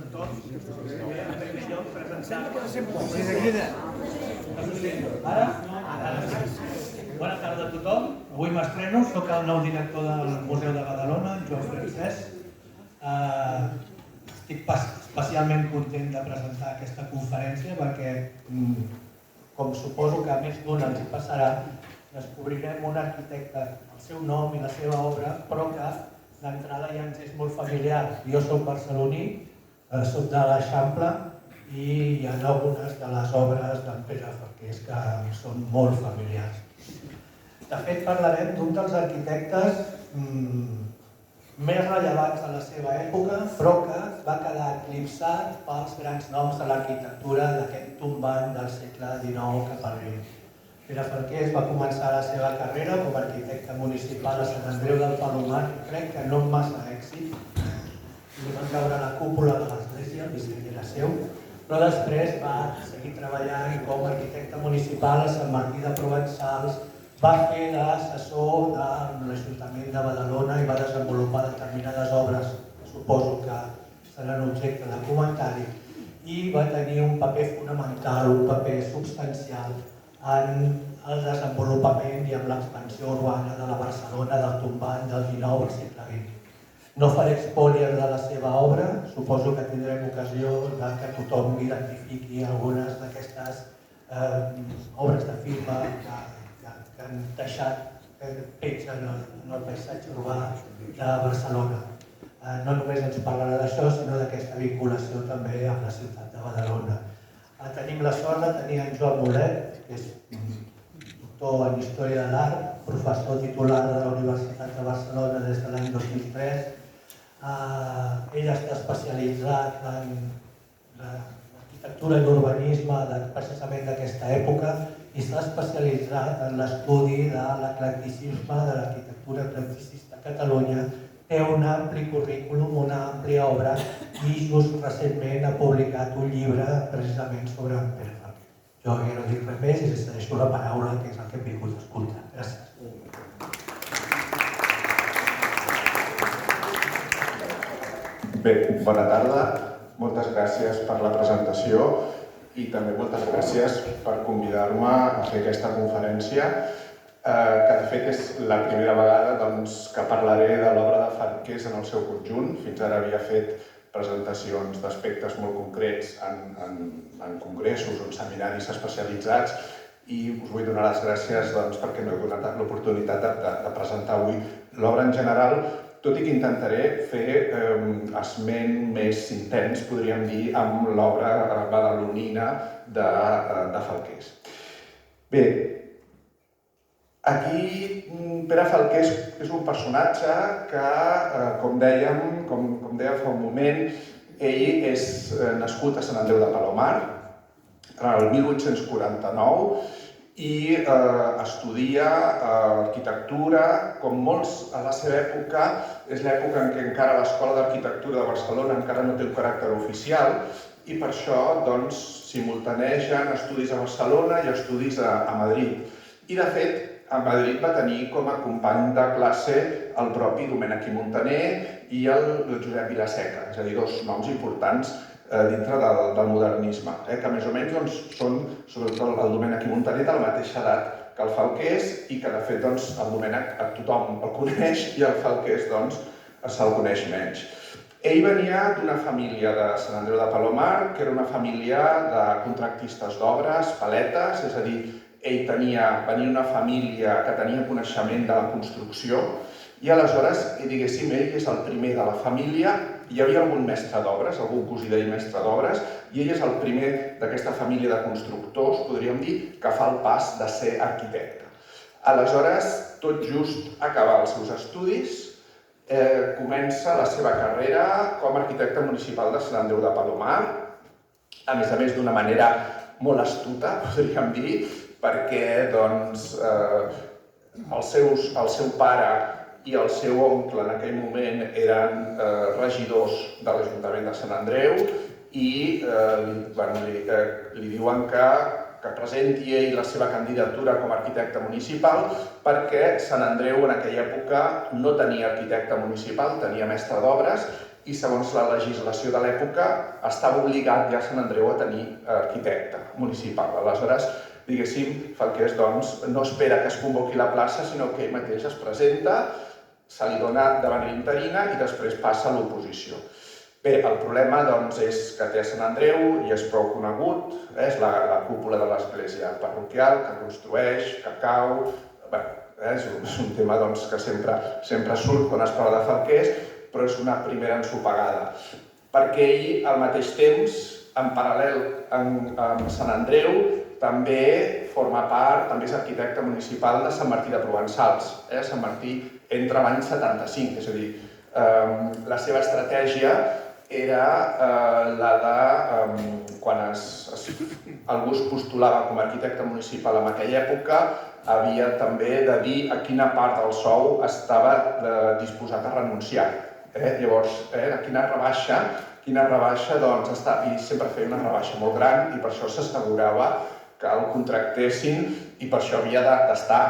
tothom. En primer lloc, presentar... Bona tarda a tothom. Avui m'estreno, soc el nou director del Museu de Badalona, Joan Francesc. Estic especialment content de presentar aquesta conferència perquè, com suposo que a més d'un els hi passarà, descobrirem un arquitecte, el seu nom i la seva obra, però que d'entrada ja ens és molt familiar. Jo soc barceloní, soc de l'Eixample i hi ha algunes de les obres d'en Pere Falqués que són molt familiars. De fet, parlarem d'un dels arquitectes més rellevants de la seva època, però que va quedar eclipsat pels grans noms de l'arquitectura d'aquest tombant del segle XIX cap al riu. Pere Falqués va començar la seva carrera com a arquitecte municipal a Sant Andreu del Palomar, crec que no amb massa èxit. Li van caure la cúpula de l'església, el disseny era seu, però després va seguir treballant com a arquitecte municipal a Sant Martí de Provençals, va fer d'assessor de l'Ajuntament de Badalona i va desenvolupar determinades obres que suposo que seran objecte de comentari, i va tenir un paper fonamental, un paper substancial en el desenvolupament i en l'expansió urbana de la Barcelona del tombant del XIX al segle XX. No faré spoiler de la seva obra, suposo que tindrem ocasió que tothom identifiqui algunes d'aquestes obres de firma que han deixat petja en el paisatge urbà de Barcelona. No només ens parlarà d'això, sinó d'aquesta vinculació també amb la ciutat de Badalona. Tenim la sort de tenir en Joan Mulet, que és doctor en Història de l'Art, professor titular de la Universitat de Barcelona des de l'any 2003. Ell està especialitzat en l'arquitectura i l'urbanisme precisament d'aquesta època i s'ha especialitzat en l'estudi de l'eclecticisme, de l'arquitectura eclecticista a Catalunya. Té un ampli currículum, una àmplia obra i just recentment ha publicat un llibre precisament sobre en Pere Falqués. Jo ja no dic res més i li cedeixo la paraula, que és el que hem vingut a escoltar. Gràcies. Bé, bona tarda. Moltes gràcies per la presentació i també moltes gràcies per convidar-me a fer aquesta conferència, que de fet és la primera vegada que parlaré de l'obra de Falqués en el seu conjunt. Fins ara havia fet presentacions d'aspectes molt concrets en congressos o en seminaris especialitzats i us vull donar les gràcies perquè m'heu donat l'oportunitat de presentar avui l'obra en general, tot i que intentaré fer esment més intens, podríem dir, amb l'obra badalonina de Falqués. Bé, aquí Pere Falqués és un personatge que, com deia fa un moment, ell és nascut a Sant Andreu de Palomar el 1849 i estudia arquitectura. Com molts a la seva època, és l'època en què encara l'Escola d'Arquitectura de Barcelona encara no té un caràcter oficial i per això simultanegen estudis a Barcelona i estudis a Madrid. I de fet, a Madrid va tenir com a company de classe el propi Domènec i Montaner i el Josep Vilaseca, és a dir, dos noms importants dintre del modernisme, que més o menys són, sobretot el Domènec i Montaner, de la mateixa edat que el Falqués i que de fet el Domènec tothom el coneix i el Falqués se'l coneix menys. Ell venia d'una família de Sant Andreu de Palomar, que era una família de contractistes d'obres, paletes, és a dir, ell venia d'una família que tenia coneixement de la construcció i aleshores, diguéssim, ell és el primer de la família. Hi havia algun mestre d'obres, algun cosí d'ell mestre d'obres, i ell és el primer d'aquesta família de constructors, podríem dir, que fa el pas de ser arquitecte. Aleshores, tot just acabar els seus estudis, comença la seva carrera com a arquitecte municipal de Sant Andreu de Palomar, a més d'una manera molt astuta, podríem dir, perquè el seu pare i el seu oncle en aquell moment eren regidors de l'Ajuntament de Sant Andreu i li diuen que presenti ell la seva candidatura com a arquitecte municipal perquè Sant Andreu en aquella època no tenia arquitecte municipal, tenia mestre d'obres i segons la legislació de l'època estava obligat ja Sant Andreu a tenir arquitecte municipal. Aleshores, diguéssim, Falqués no espera que es convoqui la plaça, sinó que ell mateix es presenta, se li dona de manera interina i després passa a l'oposició. Bé, el problema és que té a Sant Andreu i és prou conegut, és la cúpula de l'església parroquial que construeix, que cau. És un tema que sempre surt quan es parla de Falqués, però és una primera ensopegada. Perquè ell, al mateix temps, en paral·lel amb Sant Andreu, també forma part, també és arquitecte municipal de Sant Martí de Provençals. Sant Martí entra l'any 75, és a dir, la seva estratègia era la de, quan algú es postulava com a arquitecte municipal en aquella època, havia també de dir a quina part del sou estava disposat a renunciar. Llavors, quina rebaixa, i sempre feia una rebaixa molt gran i per això s'assegurava que el contractessin i per això havia d'estar,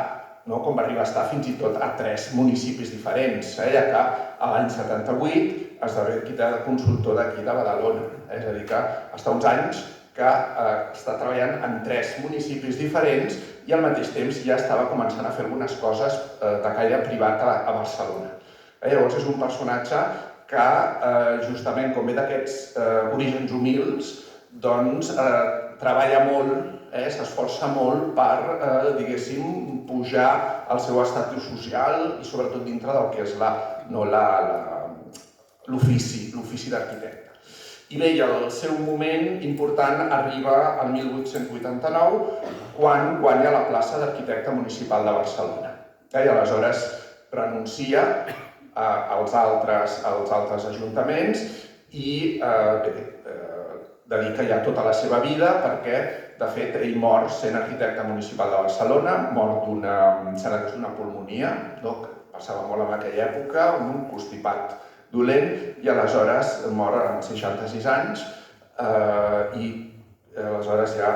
com va arribar a estar fins i tot a 3 municipis diferents, ja que l'any 78 esdevé arquitecte de consultor d'aquí de Badalona. És a dir, que està uns anys que està treballant en 3 municipis diferents i al mateix temps ja estava començant a fer algunes coses de caire privat a Barcelona. Llavors és un personatge que, justament com ve d'aquests orígens humils, doncs treballa molt, s'esforça molt per, diguéssim, pujar el seu estatus social i sobretot dintre del que és l'ofici d'arquitecte. I bé, el seu moment important arriba al 1889, quan guanya la plaça d'arquitecte municipal de Barcelona. I aleshores renuncia als altres ajuntaments i dedica ja tota la seva vida perquè, de fet, ell mor sent arquitecte municipal de Barcelona, mor d'una pulmonia, que passava molt en aquella època, amb un constipat dolent, i aleshores mor amb 66 anys i aleshores ja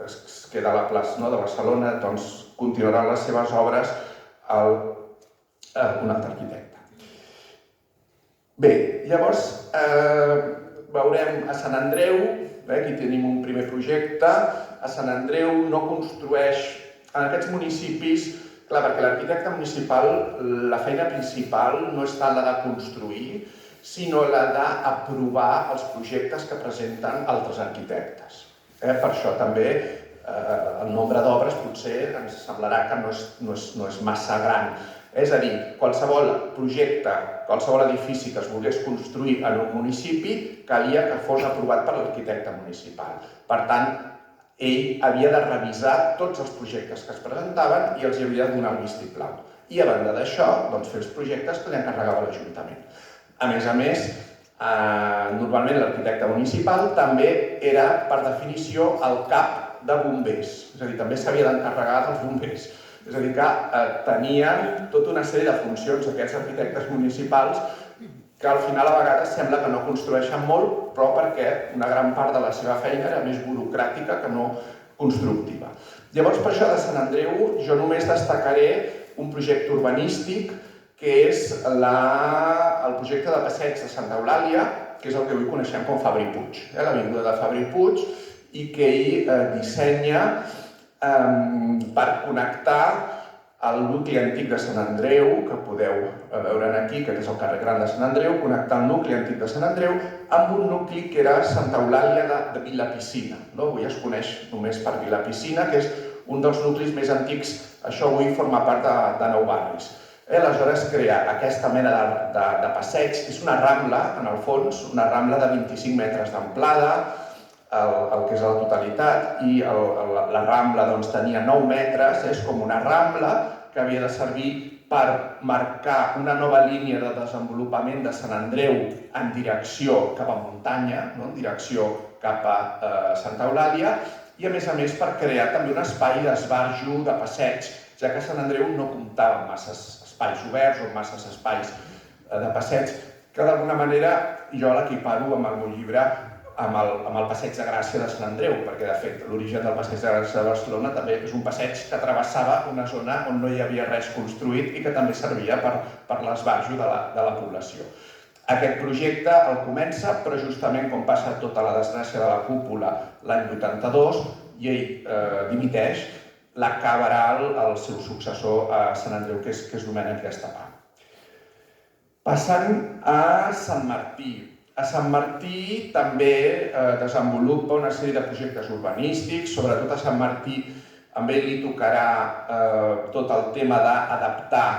es queda a la plaça de Barcelona, doncs continuaran les seves obres un altre arquitecte. Bé, llavors veurem a Sant Andreu, aquí tenim un primer projecte, a Sant Andreu no construeix en aquests municipis. Clar, perquè l'arquitecte municipal, la feina principal no és tant la de construir, sinó la d'aprovar els projectes que presenten altres arquitectes. Per això també el nombre d'obres potser ens semblarà que no és massa gran. És a dir, qualsevol projecte, qualsevol edifici que es volgués construir en un municipi calia que fos aprovat per l'arquitecte municipal. Per tant, ell havia de revisar tots els projectes que es presentaven i els havia de donar el vistiplau. I a banda d'això, fer els projectes que li encarregava l'Ajuntament. A més, normalment l'arquitecte municipal també era, per definició, el cap de bombers. És a dir, també s'havia d'encarregar dels bombers. És a dir, que tenien tota una sèrie de funcions aquests arquitectes municipals que al final a vegades sembla que no construeixen molt, però perquè una gran part de la seva feina era més burocràtica que no constructiva. Llavors, per això de Sant Andreu, jo només destacaré un projecte urbanístic que és el projecte de passeig de Santa Eulàlia, que és el que avui coneixem com Fabra i Puig, l'avinguda de Fabra i Puig, i que ell dissenya per connectar el nucli antic de Sant Andreu, que podeu veure aquí, que és el carrer Gran de Sant Andreu, connectar el nucli antic de Sant Andreu amb un nucli que era Santa Eulàlia de Vilapiscina. Avui es coneix només per Vilapiscina, que és un dels nuclis més antics. Això avui forma part de Nou Barris. Aleshores crea aquesta mena de passeig, és una rambla, en el fons, una rambla de 25 metres d'amplada, el que és la totalitat, i la rambla tenia 9 metres, és com una rambla que havia de servir per marcar una nova línia de desenvolupament de Sant Andreu en direcció cap a muntanya, en direcció cap a Santa Eulàlia, i a més per crear també un espai d'esbarjo, de passeig, ja que Sant Andreu no comptava amb masses espais oberts o masses espais de passeig, que d'alguna manera jo l'equiparo amb el meu llibre amb el Passeig de Gràcia de Sant Andreu, perquè de fet l'origen del Passeig de Gràcia de Barcelona també és un passeig que travessava una zona on no hi havia res construït i que també servia per l'esbarjo de la població. Aquest projecte el comença, però justament quan passa tota la desgràcia de la cúpula l'any 82 i ell dimiteix, l'acabarà el seu successor a Sant Andreu, que és Domènec d'Estapà. Passant a Sant Martí. A Sant Martí també desenvolupa una sèrie de projectes urbanístics, sobretot a Sant Martí a ell li tocarà tot el tema d'adaptar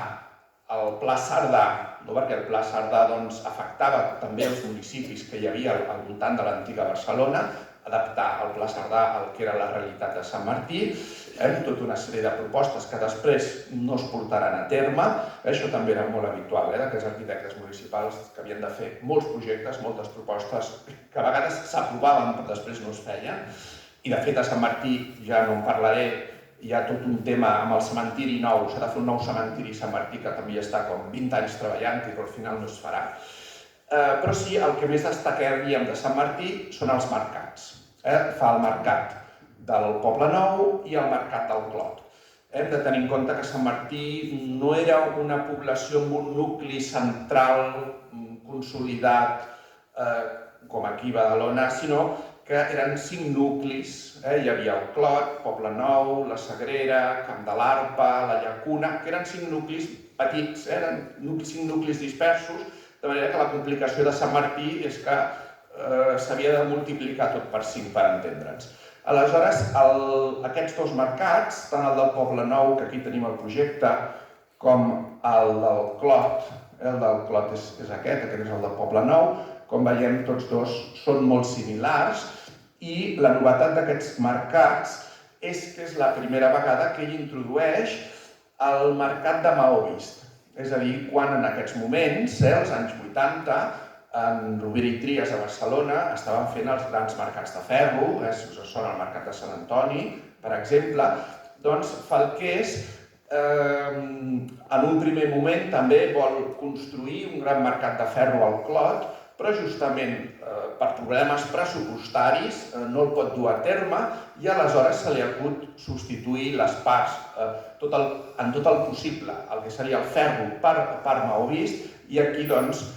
el Pla Cerdà, perquè el Pla Cerdà afectava també els municipis que hi havia al voltant de l'antiga Barcelona, adaptar el Pla Cerdà al que era la realitat de Sant Martí, tota una sèrie de propostes que després no es portaran a terme. Això també era molt habitual, d'aquests arquitectes municipals que havien de fer molts projectes, moltes propostes, que a vegades s'aprovaven però després no es feien. I de fet a Sant Martí, ja no en parlaré, hi ha tot un tema amb el cementiri nou, s'ha de fer un nou cementiri a Sant Martí que també està com 20 anys treballant i que al final no es farà. Però sí, el que més destacaríem de Sant Martí són els mercats. Fa el mercat del Poble Nou i el mercat del Clot. Hem de tenir en compte que Sant Martí no era una població amb un nucli central consolidat com aquí a Badalona, sinó que eren 5 nuclis. Hi havia el Clot, Poble Nou, la Sagrera, Camp de l'Arpa, la Llacuna, que eren 5 nuclis petits, eren 5 nuclis dispersos, de manera que la complicació de Sant Martí és que s'havia de multiplicar tot per 5 per entendre'ns. Aleshores, aquests dos mercats, tant el del Poble Nou, que aquí tenim el projecte, com el del Clot, el del Clot és aquest és el del Poble Nou, com veiem tots dos són molt similars i la novetat d'aquests mercats és que és la primera vegada que ell introdueix el mercat de maó vist. És a dir, quan en aquests moments, als anys 80, en Rovira i Tries a Barcelona estaven fent els grans mercats de ferro, si us sona el mercat de Sant Antoni, per exemple, doncs Falqués en un primer moment també vol construir un gran mercat de ferro al Clot, però justament per problemes pressupostaris no el pot dur a terme i aleshores se li acut substituir les parts en tot el possible, el que seria el ferro per maó vist, i aquí doncs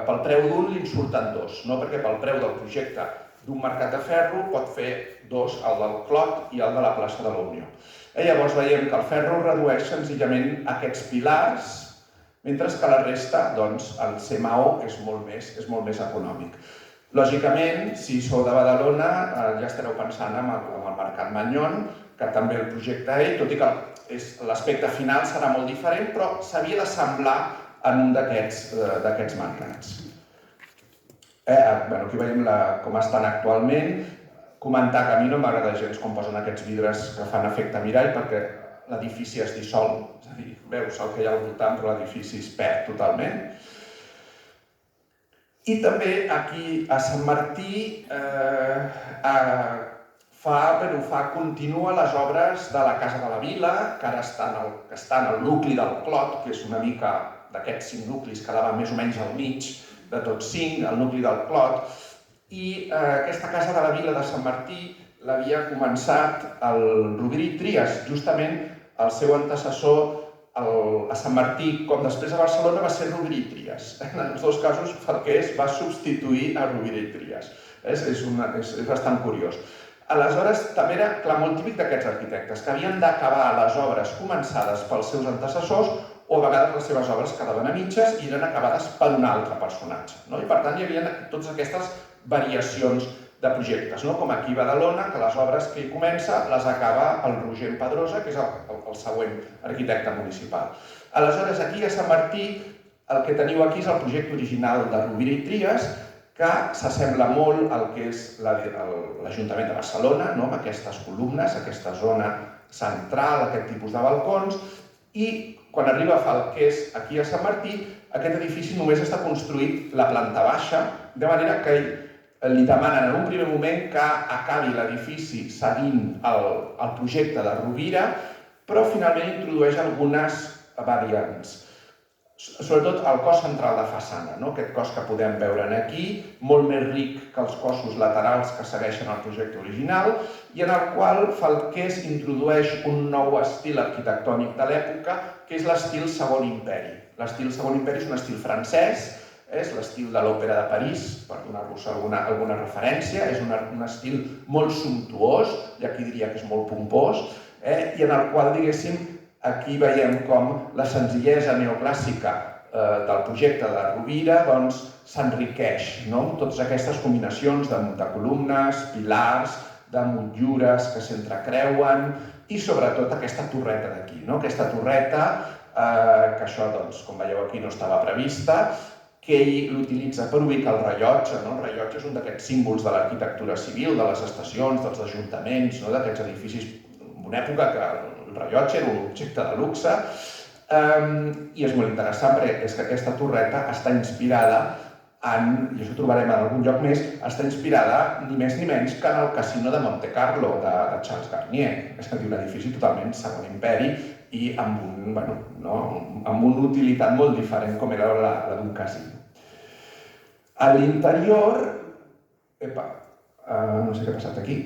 pel preu d'un li en surten dos, perquè pel preu del projecte d'un mercat de ferro pot fer dos, el del Clot i el de la plaça de la Unió. Llavors veiem que el ferro redueix senzillament aquests pilars, mentre que la resta, doncs, el ser maó és molt més econòmic. Lògicament, si sou de Badalona, ja estareu pensant en el Mercat Manyon, que també el projecte ell, tot i que l'aspecte final serà molt diferent, però s'havia d'assemblar en un d'aquests mercats. Aquí veiem com estan actualment. Comentar que a mi no m'agrada gens com posen aquests vidres que fan efecte mirall, perquè l'edifici es dissol, és a dir, veus el que hi ha al voltant, però l'edifici es perd totalment. I també aquí a Sant Martí continua les obres de la Casa de la Vila, que ara està en el nucli del Clot, que és una mica d'aquests 5 nuclis, quedava més o menys al mig de tots 5, el nucli del Clot, i aquesta Casa de la Vila de Sant Martí l'havia començat el Rovira i Tries, justament el seu antecessor a Sant Martí, com després a Barcelona, va ser Rovira i Tries. En els dos casos, Falqués va substituir a Rovira i Tries. És bastant curiós. Aleshores, també era molt típic d'aquests arquitectes, que havien d'acabar les obres començades pels seus antecessors o a vegades les seves obres quedaven a mitges i eren acabades per un altre personatge. I per tant hi havia totes aquestes variacions de projectes, com aquí a Badalona, que les obres que hi comença les acaba el Roger Pedrosa, que és el següent arquitecte municipal. Aleshores, aquí a Sant Martí, el que teniu aquí és el projecte original de Rovira i Tries, que s'assembla molt al que és l'Ajuntament de Barcelona, amb aquestes columnes, aquesta zona central, aquest tipus de balcons, i quan arriba Falqués aquí a Sant Martí, aquest edifici només està construït la planta baixa, de manera que li demanen en un primer moment que acabi l'edifici seguint el projecte de Rovira, però finalment introdueix algunes variants. Sobretot el cos central de façana, aquest cos que podem veure aquí, molt més ric que els cossos laterals que segueixen el projecte original, i en el qual Falqués introdueix un nou estil arquitectònic de l'època, que és l'estil Segon Imperi. L'estil Segon Imperi és un estil francès, és l'estil de l'Òpera de París, per donar-vos alguna referència, és un estil molt sumptuós, i aquí diria que és molt pompós, i en el qual, diguéssim, aquí veiem com la senzillesa neoclàssica del projecte de Rovira s'enriqueix, totes aquestes combinacions de columnes, pilars, de motllures que s'entrecreuen i sobretot aquesta torreta d'aquí, aquesta torreta que això, com veieu aquí, no estava prevista, que ell l'utilitza per ubicar el rellotge. El rellotge és un d'aquests símbols de l'arquitectura civil, de les estacions, dels ajuntaments, d'aquests edificis, en una època que el rellotge era un objecte de luxe, i és molt interessant perquè és que aquesta torreta està inspirada en, i això ho trobarem en algun lloc més, està inspirada ni més ni menys que en el Casino de Monte Carlo de Charles Garnier. És a dir, un edifici totalment segon imperi i amb una utilitat molt diferent com era la d'un casino. A l'interior... no sé què ha passat aquí.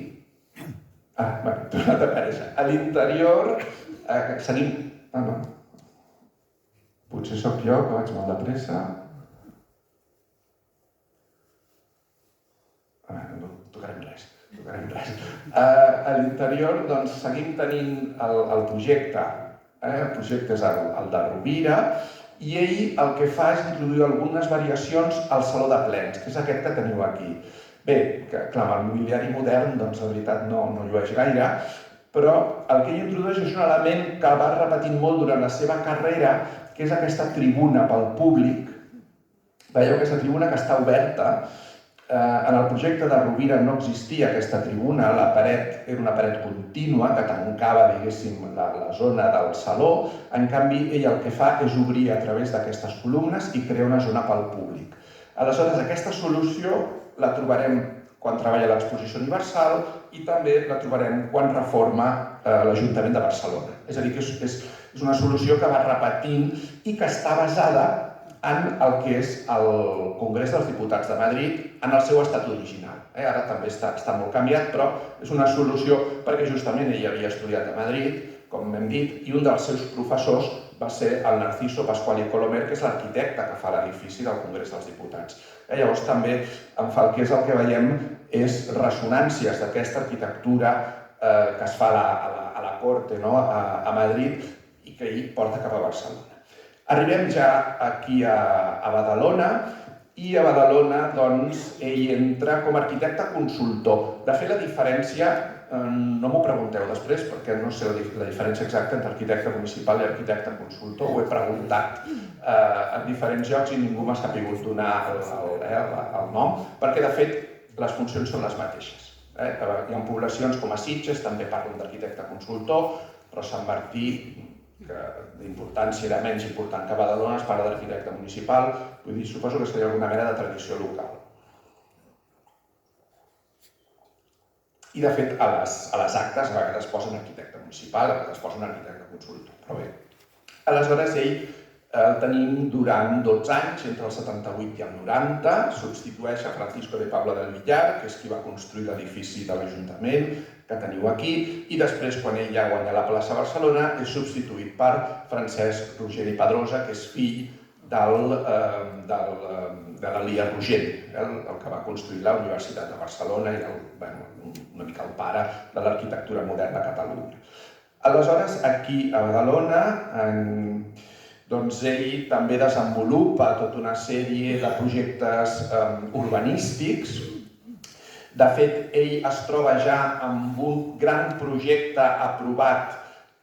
Tornat a aparèixer. A l'interior seguim... Potser sóc jo, que vaig molt de pressa. No tocarem res. A l'interior seguim tenint el projecte. El projecte és el de Rovira i ell el que fa és introduir algunes variacions al saló de plens, que és aquest que teniu aquí. Bé, clar, amb el mobiliari modern, la veritat no llueix gaire, però el que ell introdueix és un element que va repetint molt durant la seva carrera, que és aquesta tribuna pel públic. Veieu aquesta tribuna que està oberta. En el projecte de Rovira no existia aquesta tribuna, la paret era una paret contínua que tancava, diguéssim, la zona del saló. En canvi, ell el que fa és obrir a través d'aquestes columnes i crear una zona pel públic. Aleshores, aquesta solució la trobarem quan treballa a l'Exposició Universal i també la trobarem quan reforma l'Ajuntament de Barcelona. És a dir, que és una solució que va repetint i que està basada en el que és el Congrés dels Diputats de Madrid en el seu estat original. Ara també està molt canviat, però és una solució perquè justament ell havia estudiat a Madrid, com hem dit, i un dels seus professors va ser el Narciso Pasquali Colomer, que és l'arquitecte que fa l'edifici del Congrés dels Diputats. Llavors també en Falqués el que veiem és ressonàncies d'aquesta arquitectura que es fa a la Corte a Madrid i que ell porta cap a Barcelona. Arribem ja aquí a Badalona i a Badalona ell entra com a arquitecte consultor. De fet, la diferència, no m'ho pregunteu després perquè no sé la diferència exacta entre arquitecte municipal i arquitecte consultor, ho he preguntat en diferents llocs i ningú m'ha sabut donar el nom, perquè de fet les funcions són les mateixes. Hi ha poblacions com a Sitges, també parlen d'arquitecte consultor, però Sant Martí, que d'importància era menys important que Badalona, es parla d'arquitecte municipal, vull dir, suposo que seria alguna mena de tradició local. I de fet, a les actes a vegades posen arquitecte municipal, a vegades posen arquitecte consultor, però bé. Aleshores, ell el tenim durant 12 anys, entre el 78 i el 90, substitueix a Francisco de Pablo del Villar, que és qui va construir l'edifici de l'Ajuntament, que teniu aquí, i després, quan ell ja guanya la plaça a Barcelona, és substituït per Francesc Roger i Pedrosa, que és fill de l'Elia Rogent, el que va construir la Universitat de Barcelona i una mica el pare de l'arquitectura moderna a Catalunya. Aleshores, aquí a Badalona, ell també desenvolupa tota una sèrie de projectes urbanístics. De fet, ell es troba ja amb un gran projecte aprovat,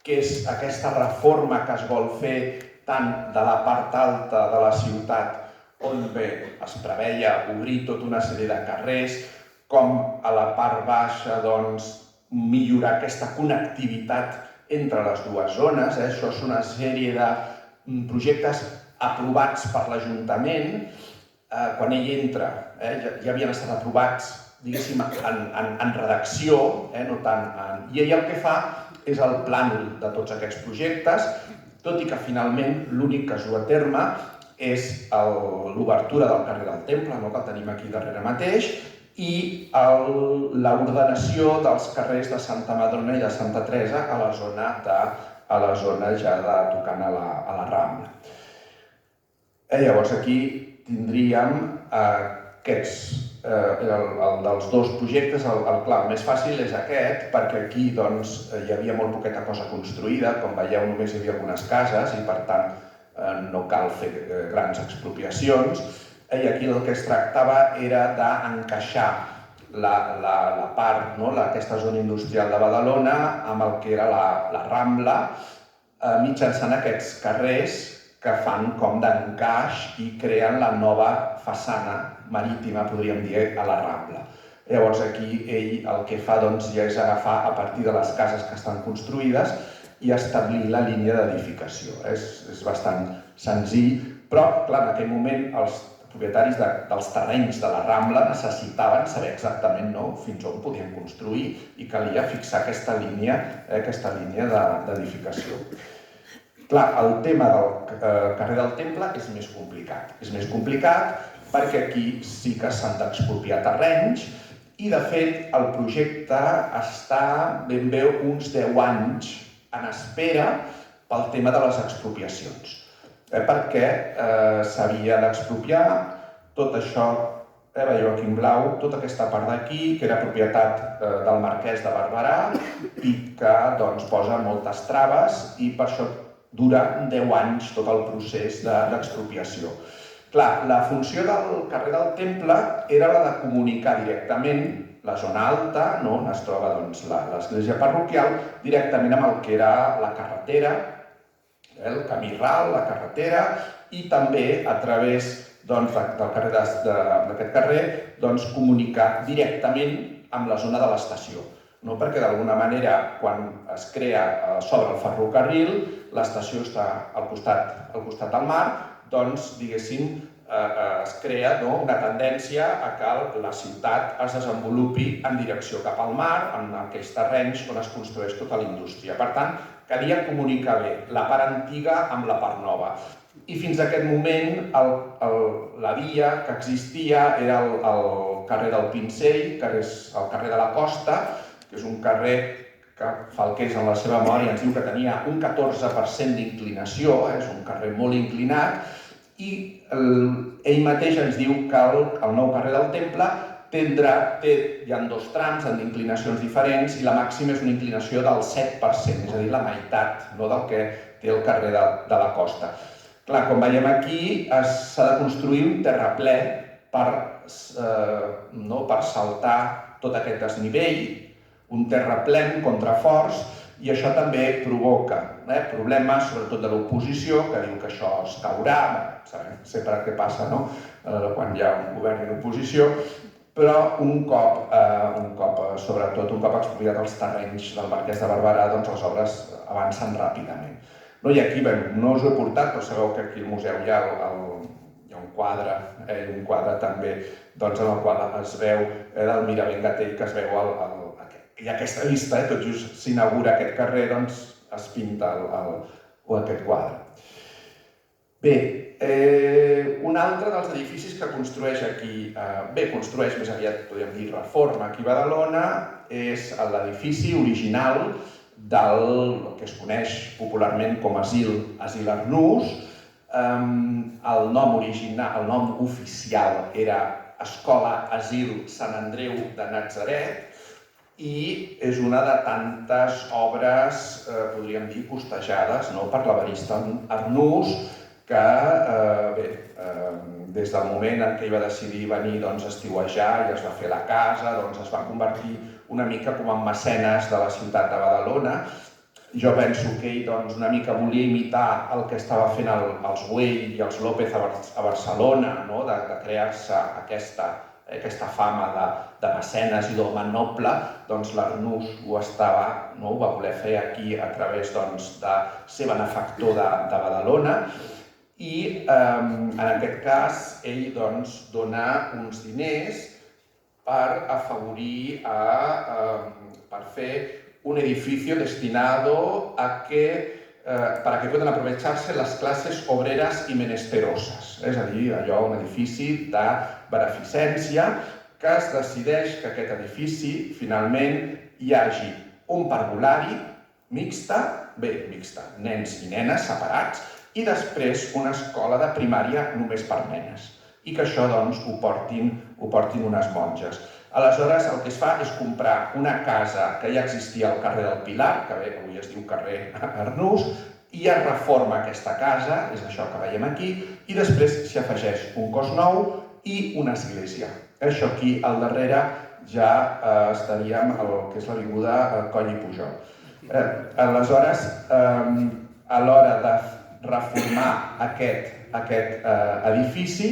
que és aquesta reforma que es vol fer tant de la part alta de la ciutat, on es preveia obrir tota una sèrie de carrers, com a la part baixa millorar aquesta connectivitat entre les dues zones. Això és una sèrie de projectes aprovats per l'Ajuntament. Quan ell entra, ja havien estat aprovats, diguéssim, en redacció, no tant en... I ell el que fa és el plànol de tots aquests projectes, tot i que finalment l'únic que es du a terme és l'obertura del carrer del Temple, que el tenim aquí darrere mateix, i l'ordenació dels carrers de Santa Madrona i de Santa Teresa a la zona ja de tocant a la Rambla. Llavors aquí tindríem aquests, el dels dos projectes, el més fàcil és aquest, perquè aquí hi havia molt poqueta cosa construïda, com veieu només hi havia algunes cases i per tant no cal fer grans expropiacions, i aquí el que es tractava era d'encaixar la part, aquesta zona industrial de Badalona, amb el que era la Rambla, mitjançant aquests carrers que fan com d'encaix i creen la nova façana marítima, podríem dir, a la Rambla. Llavors aquí ell el que fa ja és agafar a partir de les cases que estan construïdes i establir la línia d'edificació. És bastant senzill, però clar, en aquell moment els propietaris dels terrenys de la Rambla necessitaven saber exactament fins on podien construir i calia fixar aquesta línia d'edificació. Clar, el tema del carrer del Temple és més complicat. És més complicat perquè aquí sí que s'han d'expropiar terrenys i, de fet, el projecte està ben bé uns 10 anys en espera pel tema de les expropiacions. Perquè s'havia d'expropiar tot això, veieu aquí en blau, tota aquesta part d'aquí, que era propietat del marquès de Barberà i que posa moltes traves i per això dura 10 anys tot el procés d'expropiació. Clar, la funció del carrer del Temple era la de comunicar directament la zona alta, on es troba l'església parroquial, directament amb el que era la carretera, el camí ral, la carretera, i també a través d'aquest carrer comunicar directament amb la zona de l'estació. Perquè d'alguna manera, quan es crea sobre el ferrocarril, l'estació està al costat del mar, diguéssim, es crea una tendència a que la ciutat es desenvolupi en direcció cap al mar, en aquells terrenys on es construeix tota la indústria. Per tant, calia comunicar bé la part antiga amb la part nova. I fins a aquest moment la via que existia era el carrer del Pinzell, que és el carrer de la Costa, que és un carrer que Falqués en la seva memòria ens diu que tenia un 14% d'inclinació, és un carrer molt inclinat, i ell mateix ens diu que el nou carrer del Temple hi ha 2 trams amb inclinacions diferents i la màxima és una inclinació del 7%, és a dir, la meitat del que té el carrer de la Costa. Clar, com veiem aquí, s'ha de construir un terraplè per saltar tot aquest desnivell, un terraplè amb contraforts, i això també provoca problemes, sobretot de l'oposició, que diu que això es caurà, sabem sempre què passa quan hi ha un govern i una oposició, però un cop expropiat els terrenys del marquès de Barberà, les obres avancen ràpidament. I aquí, no us ho he portat, però sabeu que aquí al museu hi ha un quadre també en el qual es veu del Miravent Gatell, que es veu hi ha aquesta vista, tot just s'inaugura aquest carrer, es pinta aquest quadre. Bé, un altre dels edificis que construeix aquí, construeix més aviat, podríem dir, reforma aquí a Badalona, és l'edifici original del que es coneix popularment com Asil Arnús. El nom original, el nom oficial era Escola Asil Sant Andreu de Natzaret, i és una de tantes obres, podríem dir, costejades per l'Evarista Arnús, que des del moment en què ell va decidir venir a estiuejar i es va fer la casa, es va convertir una mica com en mecenes de la ciutat de Badalona. Jo penso que ell una mica volia imitar el que estava fent els Güell i els López a Barcelona, de crear-se aquesta fama de mecenes i d'home noble. L'Arnús ho va voler fer aquí a través de ser benefactor de Badalona, i en aquest cas ell dona uns diners per afavorir, per fer un edificio destinado para que puedan aprovecharse las clases obreras y menesterosas. És a dir, un edifici de beneficència, que es decideix que aquest edifici finalment hi hagi un parvulari mixta, nens i nenes separats, i després una escola de primària només per nenes. i que això doncs, ho portin unes monges. Aleshores, el que es fa és comprar una casa que ja existia al carrer del Pilar, que bé, avui es diu carrer Arnús, i es reforma aquesta casa, és això que veiem aquí, i després s'hi afegeix un cos nou i una església. Això aquí al darrere ja estaríem al que és l'avinguda Coll i Pujol. Aleshores, a l'hora de reformar aquest edifici,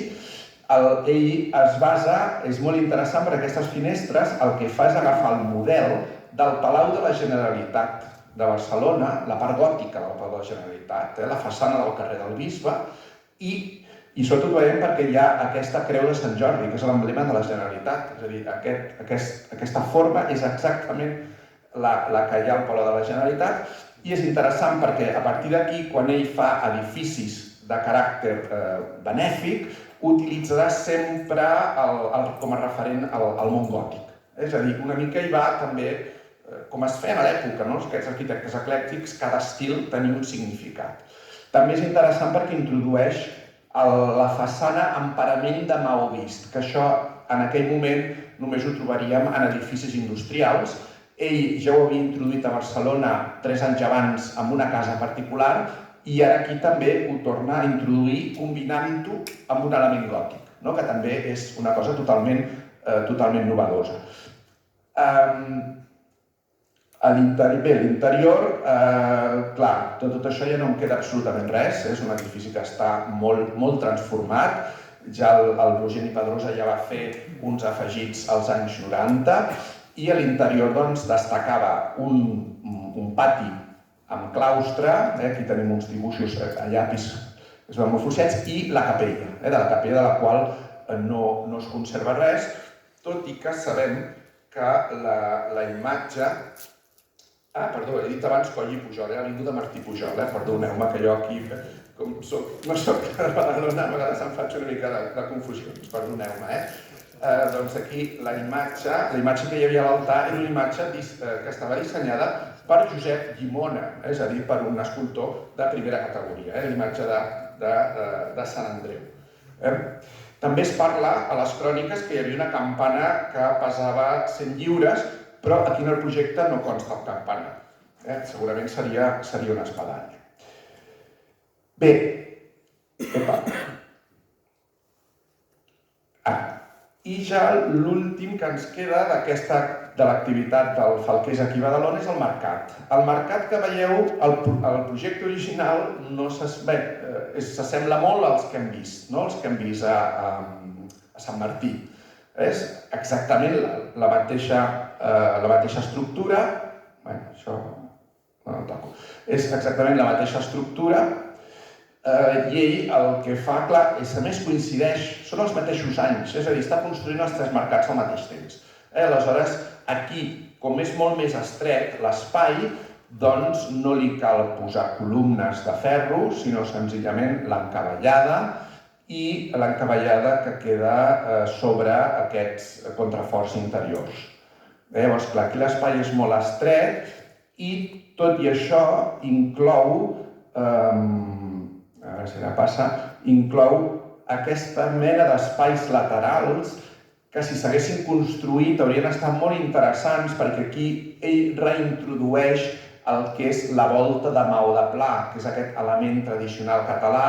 ell es basa, és molt interessant perquè aquestes finestres el que fa és agafar el model del Palau de la Generalitat de Barcelona, la part gòtica del Palau de la Generalitat, la façana del carrer del Bisbe, i sobretot ho veiem perquè hi ha aquesta creu de Sant Jordi, que és l'emblema de la Generalitat. És a dir, aquesta forma és exactament la que hi ha al Palau de la Generalitat, i és interessant perquè a partir d'aquí, quan ell fa edificis de caràcter benèfic, utilitzarà sempre com a referent al món gòtic. És a dir, una mica hi va també, com es feien a l'època, aquests arquitectes eclèctics, cada estil tenia un significat. També és interessant perquè introdueix la façana amb parament de maó vist, que això en aquell moment només ho trobaríem en edificis industrials. Ell ja ho havia introduït a Barcelona 3 anys abans amb una casa particular, i ara aquí també ho torna a introduir combinant-ho amb un element gòtic, que també és una cosa totalment novedosa. A l'interior, clar, tot això ja no en queda absolutament res, és un edifici que està molt transformat, ja el Roger Pedrosa ja va fer uns afegits als anys 90, i a l'interior destacava un pati amb claustre, aquí tenim uns dibuixos a llapis que es veuen molt fluixets, i la capella, de la qual no es conserva res, tot i que sabem que la imatge... Perdó, he dit abans Coll i Pujol, l'avinguda Martí Pujol, perdoneu-me que jo aquí, com no soc de Badalona, a vegades em faig una mica de confusions, perdoneu-me. Doncs aquí la imatge que hi havia a l'altar era una imatge que estava dissenyada per Josep Llimona, és a dir, per un escultor de primera categoria, la imatge de Sant Andreu. També es parla a les cròniques que hi havia una campana que pesava 100 lliures, però aquí en el projecte no consta el campana. Segurament seria un espadanya. Bé, i ja l'últim que ens queda de l'activitat del Falqués aquí a Badalona és el mercat. El mercat que veieu, el projecte original s'assembla molt als que hem vist, els que hem vist a Sant Martí. És exactament la mateixa estructura, això no ho toco, és exactament la mateixa estructura, i ell el que fa, clar, és a més coincideix, són els mateixos anys, és a dir, està construint els 3 mercats al mateix temps. Aleshores, aquí, com és molt més estret l'espai, doncs no li cal posar columnes de ferro, sinó senzillament l'encavallada, i l'encavallada que queda sobre aquests contraforts interiors. Llavors, clar, aquí l'espai és molt estret i, tot i això, inclou aquesta mena d'espais laterals que, si s'haguessin construït, haurien estat molt interessants perquè aquí ell reintrodueix el que és la volta de maó de pla, que és aquest element tradicional català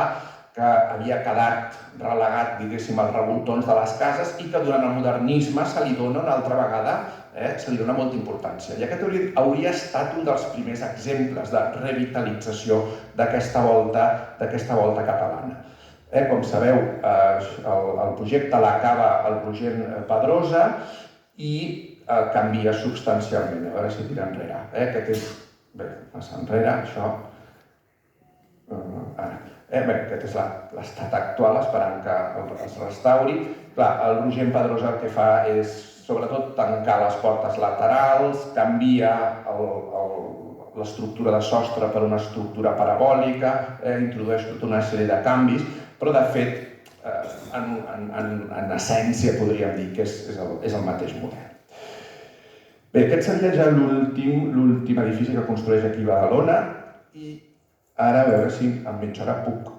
que havia quedat relegat, diguéssim, als revoltons de les cases i que durant el modernisme se li dona una altra vegada, se li dona molta importància. I aquest hauria estat un dels primers exemples de revitalització d'aquesta volta catalana. Com sabeu, el projecte l'acaba el Roger Pedrosa i canvia substancialment. A veure si tira enrere. Aquest és... Bé, passa enrere, això... Ara. Aquest és l'estat actual, esperant que es restauri. Clar, el Roger Pedrosa el que fa és, sobretot, tancar les portes laterals, canvia l'estructura de sostre per una estructura parabòlica, introdueix tota una sèrie de canvis, però, de fet, en essència, podríem dir que és el mateix model. Bé, aquest seria ja l'últim edifici que construeix aquí a Badalona i ara, a veure si en mitja hora puc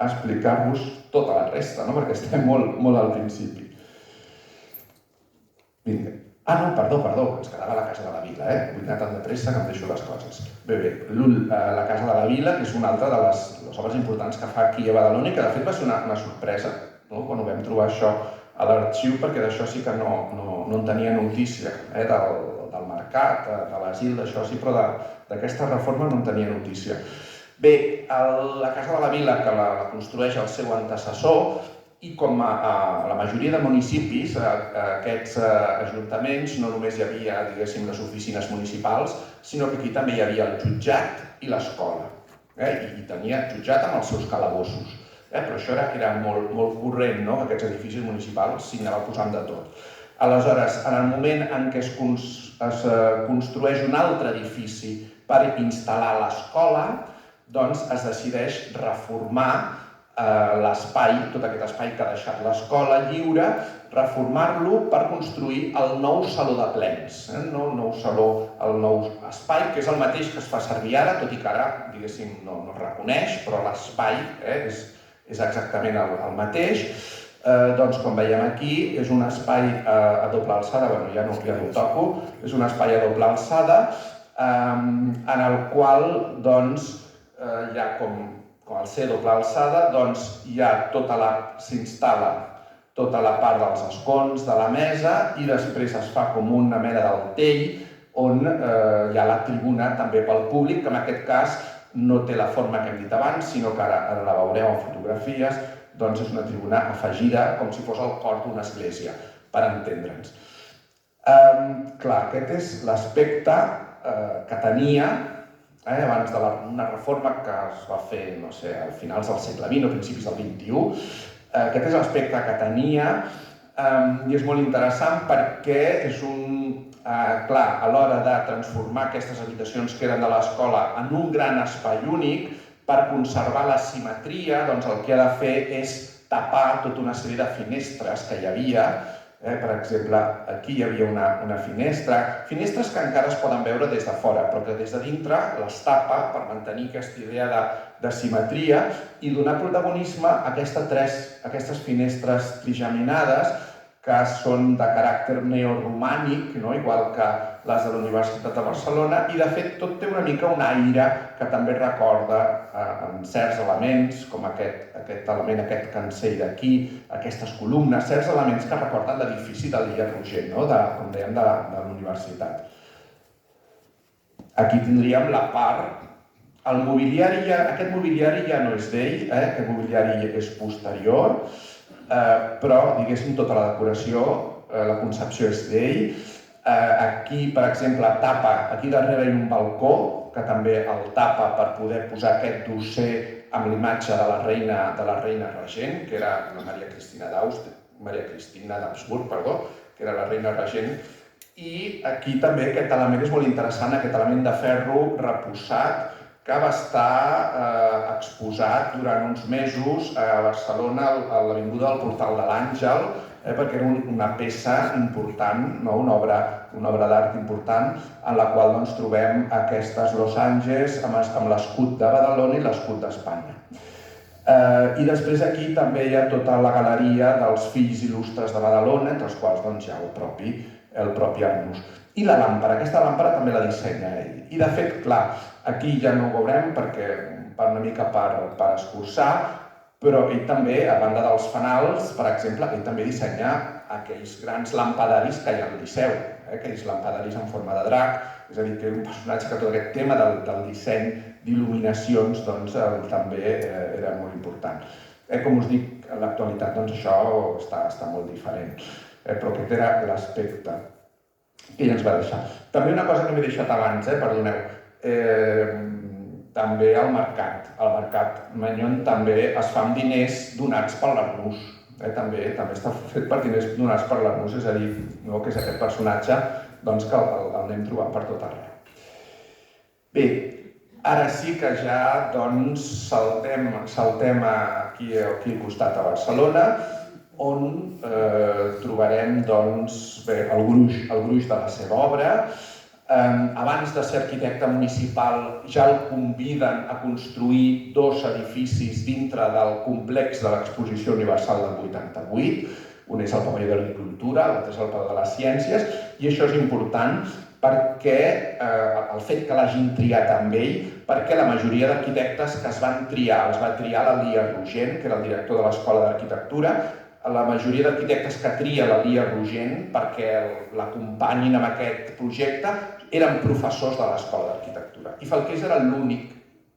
explicar-vos tota la resta, no? Perquè estem molt al principi. Vinga. No, perdó, ens quedava la Casa de la Vila, Vull anar tan de pressa que em deixo les coses. Bé, la Casa de la Vila, que és una altra de les obres importants que fa aquí a Badalona i que de fet va ser una sorpresa, no? Quan ho vam trobar això a l'arxiu, perquè d'això sí que no en tenia notícia, del mercat, de l'asil, d'això sí, però d'aquesta reforma no en tenia notícia. Bé, la Casa de la Vila, que la construeix el seu antecessor, i com a la majoria de municipis, aquests ajuntaments no només hi havia, diguéssim, les oficines municipals, sinó que aquí també hi havia el jutjat i l'escola. I tenia jutjat amb els seus calabossos. Però això era molt corrent, no? Aquests edificis municipals s'hi anava posant de tot. Aleshores, en el moment en què es construeix un altre edifici per instal·lar l'escola, doncs es decideix reformar l'espai, tot aquest espai que ha deixat l'escola lliure, reformar-lo per construir el nou saló de plens. El nou espai, que és el mateix que es fa servir ara, tot i que ara, diguéssim, no es reconeix, però l'espai és exactament el mateix. Doncs, com veiem aquí, és un espai a doble alçada, ja no ho toco, és un espai a doble alçada, en el qual, doncs, hi ha com al ser doble alçada, doncs s'instal·la tota la part dels escons de la mesa i després es fa com una mena del tell on hi ha la tribuna també pel públic, que en aquest cas no té la forma que hem dit abans, sinó que ara la veureu en fotografies, doncs és una tribuna afegida com si fos el cor d'una església, per entendre'ns. Clar, aquest és l'aspecte que tenia abans d'una reforma que es va fer, no sé, a finals del segle XX o principis del XXI. Aquest és l'aspecte que tenia i és molt interessant perquè és clar, a l'hora de transformar aquestes habitacions que eren de l'escola en un gran espai únic, per conservar la simetria, doncs el que ha de fer és tapar tota una sèrie de finestres que hi havia. Per exemple, aquí hi havia una finestra, finestres que encara es poden veure des de fora, però que des de dintre les tapa per mantenir aquesta idea de simetria i donar protagonisme a aquestes finestres trigeminades que són de caràcter neoromànic, igual que les de la Universitat de Barcelona, i de fet tot té una mica un aire que també recorda en certs elements, com aquest element, aquest cancell d'aquí, aquestes columnes, certs elements que recorden l'edifici de l'Illa Rogent, com dèiem, de la universitat. Aquí tindríem la part. El mobiliari, aquest mobiliari ja no és d'ell, aquest mobiliari és posterior, però, diguéssim, tota la decoració, la concepció és d'ell. Aquí, per exemple, tapa, aquí darrere hi ha un balcó, que també el tapa per poder posar aquest dosser amb l'imatge de la reina regent, que era la Maria Cristina d'Habsburg, que era la reina regent. I aquí també aquest element és molt interessant, aquest element de ferro reposat, que va estar exposat durant uns mesos a Barcelona, a l'avinguda del Portal de l'Àngel, perquè era una peça important, una obra d'art important, en la qual trobem aquestes losanges amb l'escut de Badalona i l'escut d'Espanya. I després aquí també hi ha tota la galeria dels fills il·lustres de Badalona, entre els quals hi ha el propi Arnús. I la làmpara, aquesta làmpara també la dissenya ell. I de fet, clar, aquí ja no ho veurem perquè una mica per escurçar, però ell també, a banda dels fanals, per exemple, ell també dissenya aquells grans lampadaris que hi ha al Liceu, aquells lampadaris en forma de drac, és a dir, que era un personatge que tot aquest tema del disseny d'il·luminacions també era molt important. Com us dic, en l'actualitat això està molt diferent, però aquest era l'aspecte que ell ens va deixar. També una cosa que m'he deixat abans, perdoneu, també el mercat Manyon també es fa amb diners donats per l'Arnús, també està fet per diners donats per l'Arnús, és a dir, que és aquest personatge que l'anem trobant per tot arreu. Bé, ara sí que ja saltem aquí al costat a Barcelona, on trobarem el gruix de la seva obra. Abans de ser arquitecte municipal ja el conviden a construir 2 edificis dintre del complex de l'Exposició Universal del 88. Un és el Pavelló d'Agricultura, l'altre és el Palau de les Ciències, i això és important perquè el fet que l'hagin triat amb ell, perquè la majoria d'arquitectes que es van triar, els va triar l'Elia Rogent, que era el director de l'Escola d'Arquitectura. La majoria d'arquitectes que tria l'Elia Rogent perquè l'acompanyin en aquest projecte eren professors de l'Escola d'Arquitectura. I Falqués era l'únic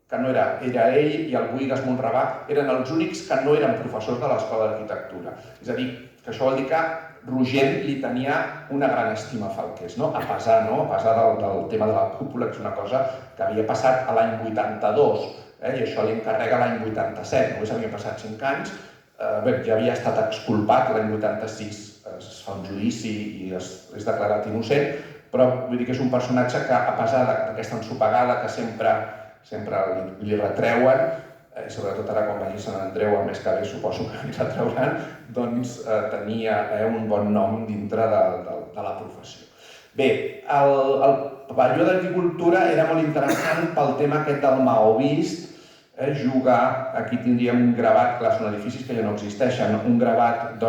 que no era ell i el Boïgues Monravà eren els únics que no eren professors de l'Escola d'Arquitectura. És a dir, que això vol dir que Rogent li tenia una gran estima a Falqués, a pesar del tema de la cúpula, que és una cosa que havia passat a l'any 82, i això li encarrega l'any 87, només havia passat 5 anys, ja havia estat exculpat l'any 86, es fa un judici i és declarat innocent, però vull dir que és un personatge que, a pesar d'aquesta ensopegada que sempre li retreuen, i sobretot ara quan vagi a Sant Andreu, el mes que ve suposo que li retreuran, doncs tenia un bon nom dintre de la professió. Bé, el pavelló d'Agricultura era molt interessant pel tema aquest del Maó vist, jugar, aquí tindríem un gravat, clar, són edificis que ja no existeixen, un gravat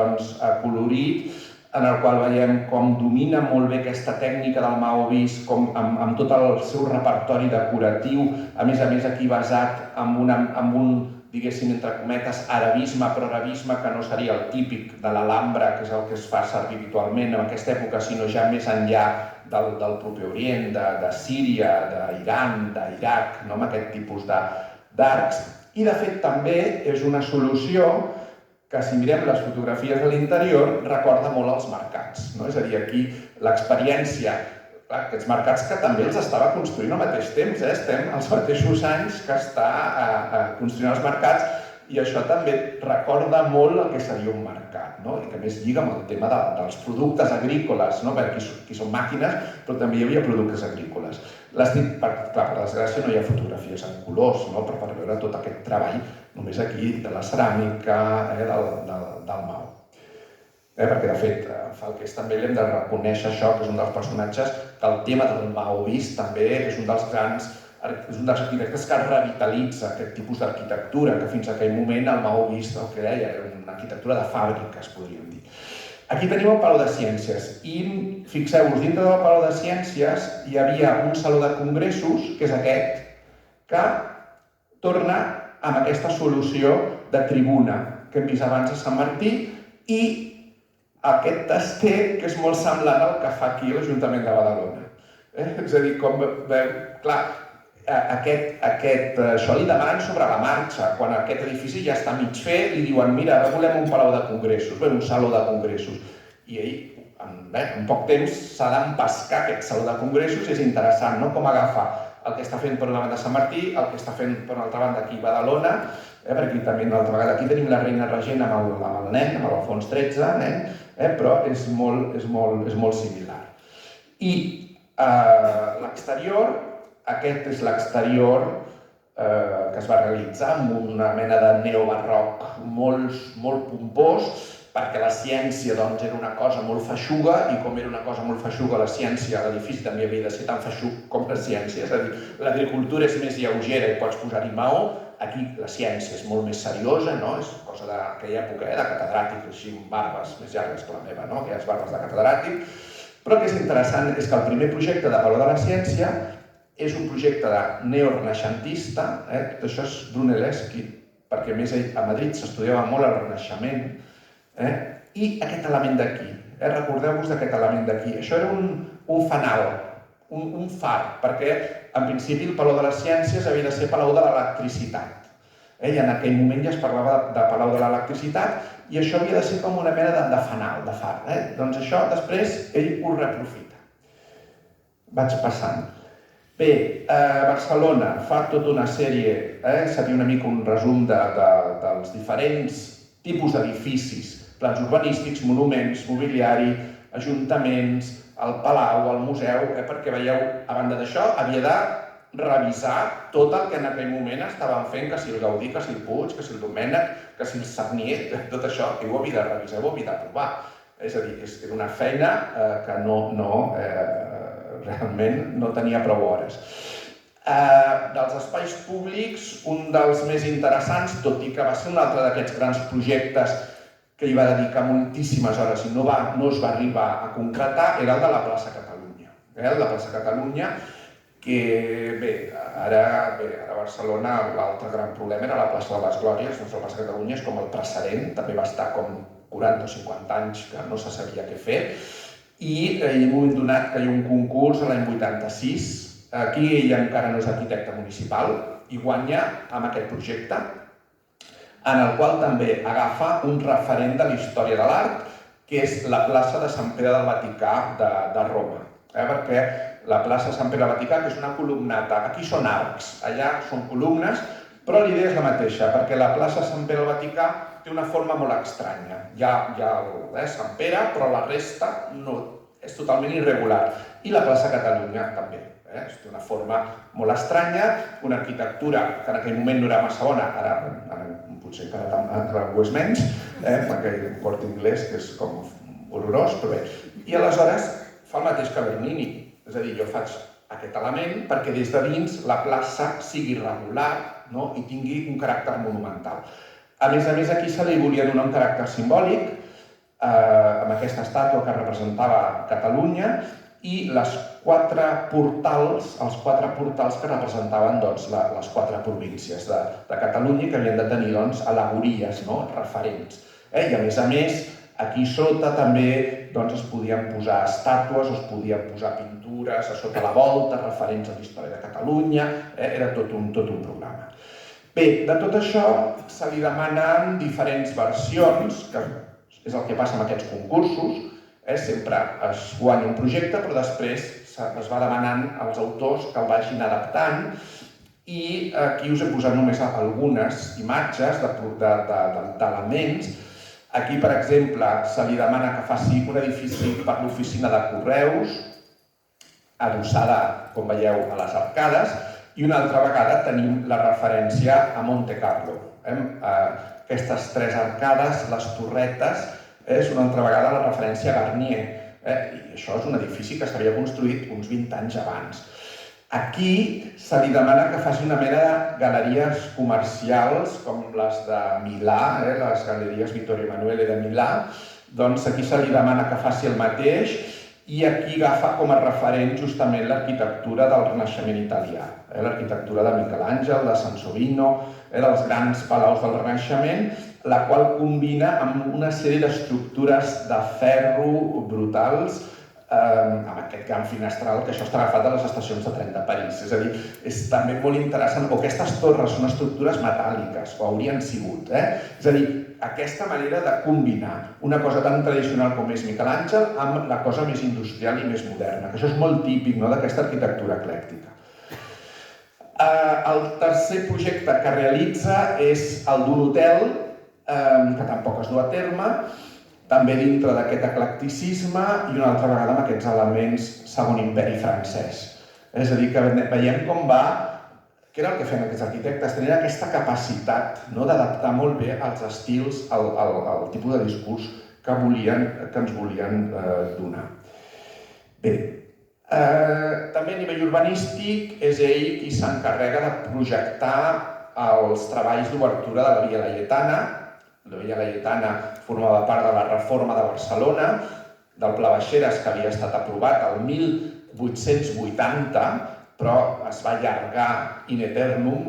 colorit, en el qual veiem com domina molt bé aquesta tècnica del Maó vist, com amb tot el seu repertori decoratiu, a més aquí basat en un, diguéssim, entre cometes, arabisme, però arabisme que no seria el típic de l'Alhambra, que és el que es fa servir habitualment en aquesta època, sinó ja més enllà del propi Orient, de Síria, d'Iran, d'Iraq, amb aquest tipus d'arcs. I, de fet, també és una solució que, si mirem les fotografies de l'interior, recorda molt als mercats. És a dir, aquí l'experiència, aquests mercats que també els estava construint al mateix temps, estem als mateixos anys que està construint els mercats, i això també recorda molt el que seria un mercat, i que a més lliga amb el tema dels productes agrícoles, perquè aquí són màquines, però també hi havia productes agrícoles. Per desgràcia no hi ha fotografies en colors, però per veure tot aquest treball només aquí de la ceràmica, del Maó. Perquè, de fet, Falqués també l'hem de reconèixer això, que és un dels personatges que el tema del Maó vist també és un dels arquitectes que revitalitza aquest tipus d'arquitectura, que fins a aquell moment el Maó vist, el que deia, era una arquitectura de fàbriques, podríem dir. Aquí tenim el Palau de Ciències i fixeu-vos, dintre del Palau de Ciències hi havia un saló de congressos, que és aquest, que torna amb aquesta solució de tribuna que hem vist abans a Sant Martí i aquest tester que és molt semblant al que fa aquí l'Ajuntament de Badalona. És a dir, com veu, clar, això li demanen sobre la marxa, quan aquest edifici ja està mig fet i diuen, mira, ara volem un palau de congressos, un saló de congressos. I ell, en poc temps, s'ha d'empescar aquest saló de congressos i és interessant com agafa el que està fent per una banda Sant Martí, el que està fent per una altra banda aquí Badalona, perquè també una altra vegada aquí tenim la reina regent amb el nen, amb l'Alfons XIII, però és molt similar. I l'exterior, aquest és l'exterior que es va realitzar amb una mena de neobarroc molt pompós, perquè la ciència era una cosa molt feixuga i com era una cosa molt feixuga la ciència, l'edifici també havia de ser tan feixuc com la ciència, és a dir, l'agricultura és més lleugera i pots posar-hi maó, aquí la ciència és molt més seriosa, és cosa d'aquella època de catedràtic, així amb barbes més llargues que la meva, aquelles barbes de catedràtic, però el que és interessant és que el primer projecte de Palau de la Ciència és un projecte neorenaixentista, tot això és Brunelleschi, perquè a més a Madrid s'estudiava molt el Renaixement, i aquest element d'aquí, recordeu-vos d'aquest element d'aquí, això era un fanal, un far, perquè en principi el Palau de les Ciències havia de ser Palau de l'Electricitat, i en aquell moment ja es parlava de Palau de l'Electricitat i això havia de ser com una mena de fanal, de far, doncs això després ell ho reprofita. Vaig passant. Bé, Barcelona fa tota una sèrie, seria una mica un resum dels diferents tipus d'edificis, plans urbanístics, monuments, mobiliari, ajuntaments, el palau, el museu, perquè veieu, a banda d'això, havia de revisar tot el que en aquell moment estaven fent, que si el Gaudí, que si el Puig, que si el Domènech, que si el Sagnier, tot això, ho havia de revisar, ho havia de provar. És a dir, era una feina que realment no tenia prou hores. Dels espais públics, un dels més interessants, tot i que va ser un altre d'aquests grans projectes que hi va dedicar moltíssimes hores i no es va arribar a concretar, era el de la plaça Catalunya. El de la plaça Catalunya, que bé, ara a Barcelona l'altre gran problema era la plaça de les Glòries, doncs la plaça Catalunya és com el precedent, també va estar com 40 o 50 anys que no se sabia què fer, i en un moment donat que hi ha un concurs l'any 86, aquí ella encara no és arquitecte municipal, i guanya amb aquest projecte, en el qual també agafa un referent de la història de l'art, que és la plaça de Sant Pere del Vaticà de Roma. Perquè la plaça de Sant Pere del Vaticà, que és una columnata, aquí són arcs, allà són columnes, però l'idea és la mateixa, perquè la plaça de Sant Pere del Vaticà té una forma molt estranya. Hi ha Sant Pere, però la resta no, és totalment irregular. I la plaça Catalunya també. Té una forma molt estranya, una arquitectura que en aquell moment no era massa bona, ara potser encara ho és menys, perquè hi ha un Corte Inglés que és com horrorós, però bé. I aleshores fa el mateix que Bernini, és a dir, jo faig aquest element perquè des de dins la plaça sigui regular i tingui un caràcter monumental. A més, aquí se li volia donar un caràcter simbòlic amb aquesta estàtua que representava Catalunya i els quatre portals que representaven les quatre províncies de Catalunya que havien de tenir al·legories, referents. I a més, aquí sota també es podien posar estàtues, es podien posar pintures, a sota la volta, referents a la història de Catalunya, era tot un programa. Bé, de tot això se li demanen diferents versions, que és el que passa amb aquests concursos, sempre es guanya un projecte, però després es va demanant als autors que el vagin adaptant i aquí us he posat només algunes imatges d'elements. Aquí, per exemple, se li demana que faci un edifici per l'oficina de correus, adossada, com veieu, a les arcades, i una altra vegada tenim la referència a Monte Carlo. Aquestes tres arcades, les torretes, és una altra vegada la referència a Garnier. I això és un edifici que s'havia construït uns 20 anys abans. Aquí se li demana que faci una mena de galeries comercials com les de Milà, les galeries Vittorio Emanuele de Milà. Doncs aquí se li demana que faci el mateix i aquí agafa com a referent justament l'arquitectura del Renaixement italià. L'arquitectura de Miquel Àngel, de Sansovino, dels grans palaus del Renaixement, la qual combina amb una sèrie d'estructures de ferro brutals, amb aquest gran finestral, que això està agafat de les estacions de tren de París. És a dir, és també molt interessant, o aquestes torres són estructures metàl·liques, o haurien sigut. És a dir, aquesta manera de combinar una cosa tan tradicional com és Miquel Àngel amb la cosa més industrial i més moderna, que això és molt típic d'aquesta arquitectura eclèctica. El tercer projecte que realitza és el d'un hotel, que tampoc es du a terme, també dintre d'aquest eclecticisme i una altra vegada amb aquests elements segon imperi francès. És a dir, que veiem com va, que era el que feien aquests arquitectes, tenien aquesta capacitat d'adaptar molt bé els estils al tipus de discurs que ens volien donar. Bé, també a nivell urbanístic és ell qui s'encarrega de projectar els treballs d'obertura de la Via Laietana. La Via Laietana formava part de la reforma de Barcelona, del Pla Baixeres, que havia estat aprovat el 1880, però es va allargar in eternum,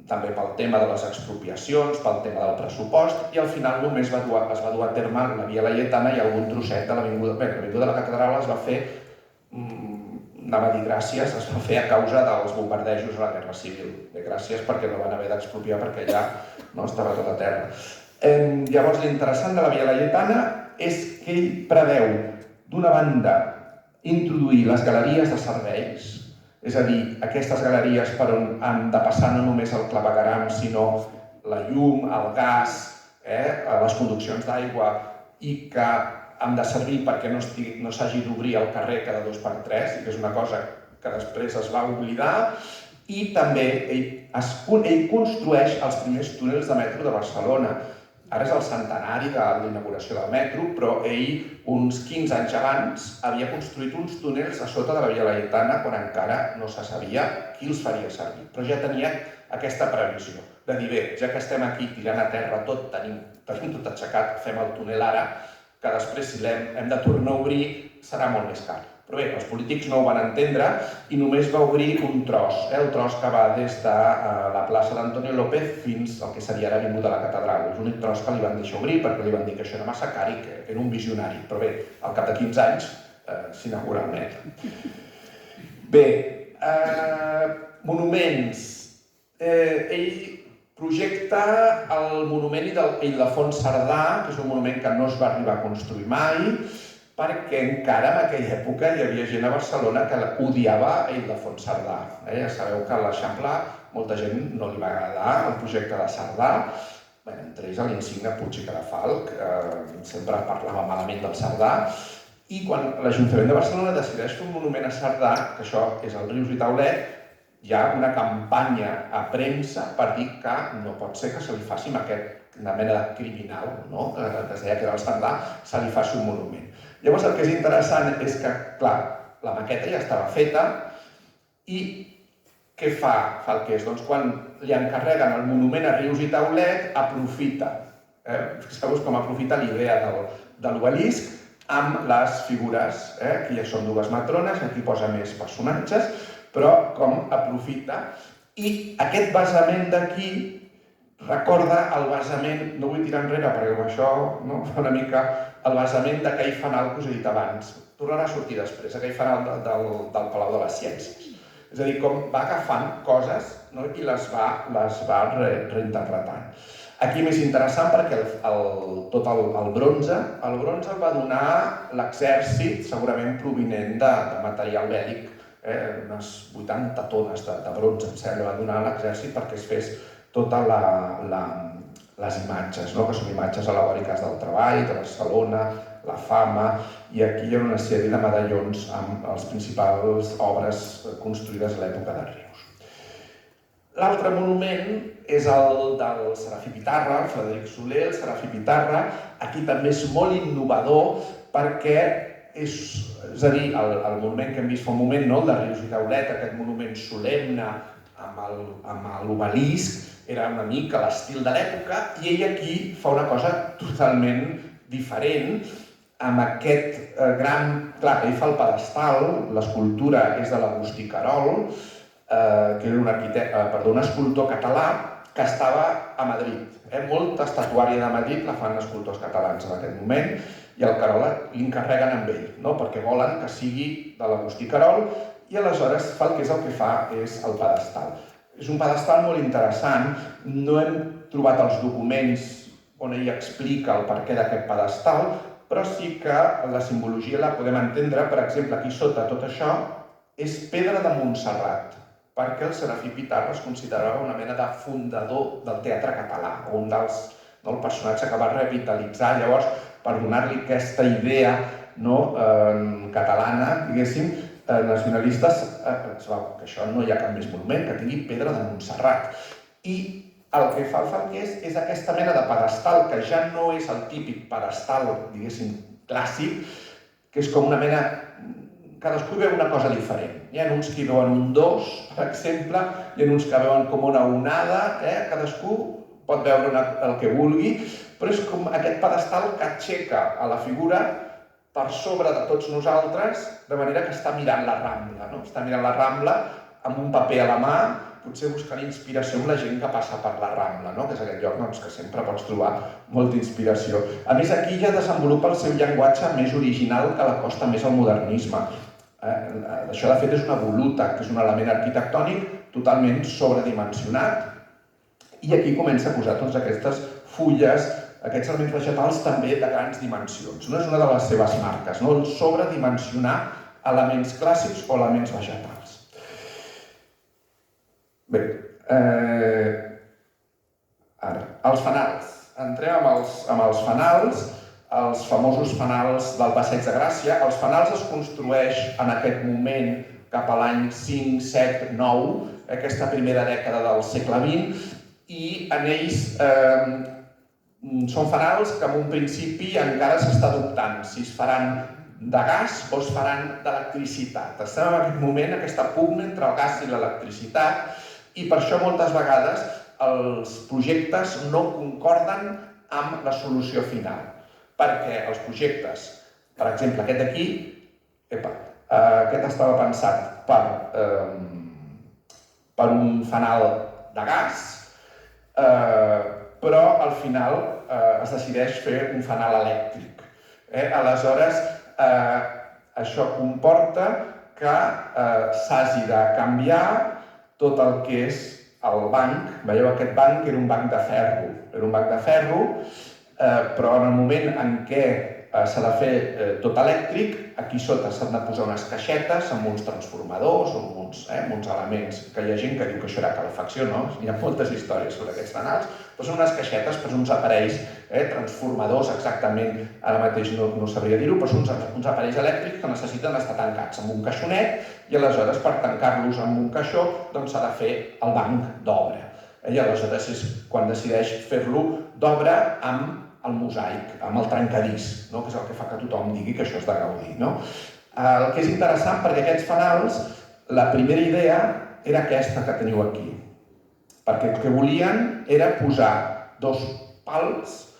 també pel tema de les expropiacions, pel tema del pressupost, i al final només es va dur a terme la Via Laietana i algun trosset de l'Avinguda. Bé, l'Avinguda de la Catedral es va fer, anava a dir gràcies, es va fer a causa dels bombardejos a la Guerra Civil. Bé, gràcies perquè no van haver d'expropiar perquè allà no estava tot a terra. Llavors, l'interessant de la Via Laietana és que ell preveu, d'una banda, introduir les galeries de serveis, és a dir, aquestes galeries per on han de passar no només el clavegueram, sinó la llum, el gas, les conduccions d'aigua, i que han de servir perquè no s'hagi d'obrir el carrer cada 2x3, i que és una cosa que després es va oblidar, i també ell construeix els primers túnels de metro de Barcelona. Ara és el centenari de l'inauguració del metro, però ell, uns 15 anys abans, havia construït uns túnels a sota de la Via Laietana quan encara no se sabia qui els faria servir. Però ja tenia aquesta previsió de dir, bé, ja que estem aquí tirant a terra tot, tenim tot aixecat, fem el túnel ara, que després, si hem de tornar a obrir, serà molt més car. Però bé, els polítics no ho van entendre i només va obrir un tros, el tros que va des de la plaça d'Antonio López fins al que seria ara Avinguda de la Catedral. És l'únic tros que li van deixar obrir perquè li van dir que això era massa car i que era un visionari. Però bé, al cap de 15 anys s'inaugura el metro. Bé, monuments. Ell projecta el monument Ildefons Cerdà, que és un monument que no es va arribar a construir mai, perquè encara en aquella època hi havia gent a Barcelona que odiava Ildefons Cerdà. Ja sabeu que a l'Eixample molta gent no li va agradar el projecte de Cerdà. Entre ells l'insigne Puig i Cadafalch, sempre parlava malament del Cerdà. I quan l'Ajuntament de Barcelona decideix fer un monument a Cerdà, que això és el Rius i Taulet, hi ha una campanya a premsa per dir que no pot ser que se li faci amb una mena de criminal, que es deia que era el Cerdà, se li faci un monument. Llavors el que és interessant és que, clar, la maqueta ja estava feta i què fa Falqués? Doncs quan li encarreguen el monument a Rius i Taulet, aprofita. Fixeu-vos com aprofita l'idea de l'obelisc amb les figures. Aquí ja són dues matrones, aquí posa més personatges, però com aprofita. I aquest basament d'aquí recorda el basament, no vull tirar enrere perquè això fa una mica, el basament de Cai Fanal que us he dit abans. Tornarà a sortir després, Cai Fanal del Palau de les Ciències. És a dir, com va agafant coses i les va reinterpretant. Aquí més interessant perquè tot el bronze el va donar l'exèrcit, segurament provinent de material bèl·lic, unes 80 tones de bronze, em sembla, va donar l'exèrcit perquè es fes totes les imatges, que són imatges al·legòriques del treball, de Barcelona, la fama, i aquí hi ha una sèrie de medallons amb les principals obres construïdes a l'època de Rius. L'altre monument és el del Serafí Pitarra, el Frederic Soler, el Serafí Pitarra. Aquí també és molt innovador perquè és a dir, el monument que hem vist fa un moment, el de Rius i Taulet, aquest monument solemne amb l'obelisc, era una mica l'estil de l'època, i ell aquí fa una cosa totalment diferent, amb aquest gran... Clar, ell fa el pedestal, l'escultura és de l'Agustí Querol, que era un escultor català que estava a Madrid. Molta estatuària de Madrid la fan escultors catalans en aquest moment, i el Querol l'encarreguen amb ell, perquè volen que sigui de l'Agustí Querol, i aleshores Falqués el que fa és el pedestal. És un pedestal molt interessant, no hem trobat els documents on ell explica el perquè d'aquest pedestal, però sí que la simbologia la podem entendre, per exemple, aquí sota tot això és pedra de Montserrat, perquè el Serafí Pitarra es considerava una mena de fundador del teatre català, un dels personatges que va revitalitzar, llavors, per donar-li aquesta idea catalana, diguéssim, nacionalistes, que això no hi ha cap més monument, que tingui pedra de Montserrat. I el que fa el Falqués és aquesta mena de pedestal, que ja no és el típic pedestal, diguéssim, clàssic, que és com una mena... Cadascú veu una cosa diferent. Hi ha uns que veuen un 2, per exemple, hi ha uns que veuen com una onada, cadascú pot veure el que vulgui, però és com aquest pedestal que aixeca a la figura per sobre de tots nosaltres, de manera que està mirant la Rambla, està mirant la Rambla amb un paper a la mà, potser buscant inspiració amb la gent que passa per la Rambla, que és aquest lloc que sempre pots trobar molta inspiració. A més, aquí ja desenvolupa el seu llenguatge més original que l'acosta més al modernisme. Això, de fet, és una voluta, que és un element arquitectònic totalment sobredimensionat, i aquí comença a posar totes aquestes fulles, aquests elements vegetals també de grans dimensions. És una de les seves marques, el sobredimensionar elements clàssics o elements vegetals. Bé, ara, els fanals. Entrem amb els fanals, els famosos fanals del Passeig de Gràcia. Els fanals es construeix en aquest moment cap a l'any 5, 7, 9, aquesta primera dècada del segle XX, i en ells són fanals que en un principi encara s'està dubtant si es faran de gas o es faran d'electricitat. Estem en aquest moment, aquesta pugna entre el gas i l'electricitat, i per això moltes vegades els projectes no concorden amb la solució final. Perquè els projectes, per exemple, aquest d'aquí, aquest estava pensat per un fanal de gas, però al final es decideix fer un fanal elèctric. Aleshores, això comporta que s'hagi de canviar tot el que és el banc. Veieu, aquest banc era un banc de ferro. Era un banc de ferro, però en el moment en què s'ha de fer tot elèctric, aquí sota s'han de posar unes caixetes amb uns transformadors o amb uns elements, que hi ha gent que diu que això era calefacció, no? Hi ha moltes històries sobre aquests fanals, però són unes caixetes, però són uns aparells transformadors, exactament, ara mateix no sabria dir-ho, però són uns aparells elèctrics que necessiten estar tancats amb un caixonet, i aleshores per tancar-los amb un caixó doncs s'ha de fer el banc d'obra. I aleshores és quan decideix fer-lo d'obra amb el mosaic, amb el trencadís, que és el que fa que tothom digui que això és de Gaudí. El que és interessant, perquè aquests fanals, la primera idea era aquesta que teniu aquí, perquè el que volien era posar dos pals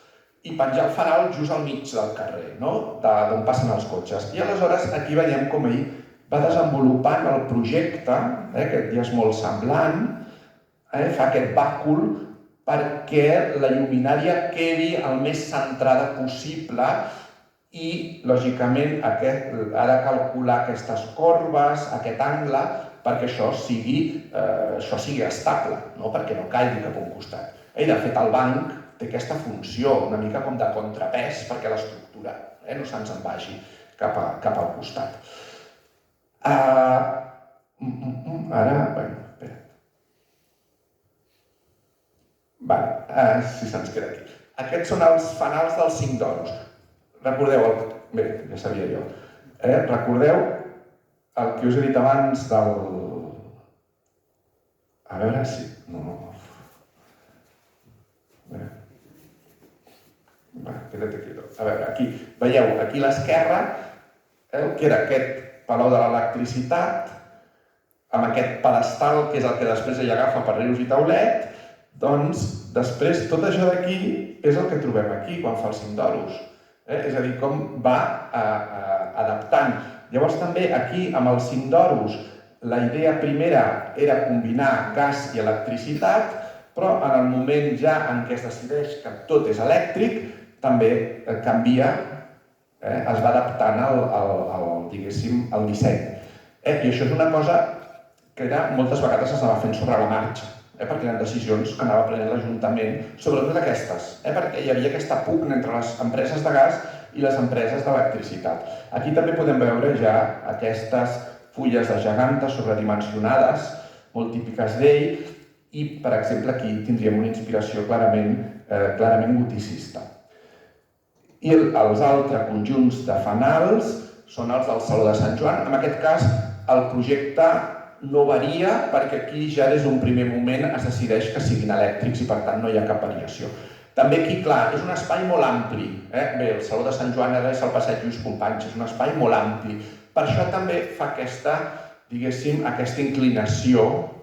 i penjar el fanal just al mig del carrer, d'on passen els cotxes. I aleshores aquí veiem com ell va desenvolupant el projecte, que ja és molt semblant, fa aquest bàcul perquè la lluminària quedi el més centrada possible i, lògicament, ha de calcular aquestes corbes, aquest angle, perquè això sigui estable, perquè no caigui cap a un costat. I, de fet, el banc té aquesta funció, una mica com de contrapès, perquè l'estructura no se'ns en vagi cap al costat. Ara, espera. Si se'ns queda aquí. Aquests són els fanals dels 5 d'oros. Recordeu, bé, ja sabia jo, recordeu el que us he dit abans del... A veure si... No. Queda't aquí. A veure, aquí, veieu, aquí a l'esquerra, que era aquest palau de l'electricitat, amb aquest pedestal, que és el que després ell agafa per rius i taulet, doncs, després, tot això d'aquí és el que trobem aquí, quan fa els 5 d'oros. És a dir, com va adaptant. Llavors, també, aquí, amb els 5 d'oros, la idea primera era combinar gas i electricitat, però en el moment ja en què es decideix que tot és elèctric, també canvia, es va adaptant al disseny. I això és una cosa que moltes vegades s'anava fent sobre la marxa, perquè eren decisions que anava prenent l'Ajuntament, sobretot aquestes, perquè hi havia aquesta pugna entre les empreses de gas i les empreses d'electricitat. Aquí també podem veure ja aquestes fulles de geganta sobredimensionades, molt típiques d'ell, i, per exemple, aquí tindríem una inspiració clarament goticista. I els altres conjunts de fanals són els del Saló de Sant Joan. En aquest cas, el projecte no varia perquè aquí ja des d'un primer moment es decideix que siguin elèctrics i per tant no hi ha cap variació. També aquí, clar, és un espai molt ampli. Bé, el Saló de Sant Joan ara és el passeig Lluís Companys, és un espai molt ampli. Per això també fa aquesta, diguéssim, aquesta inclinació,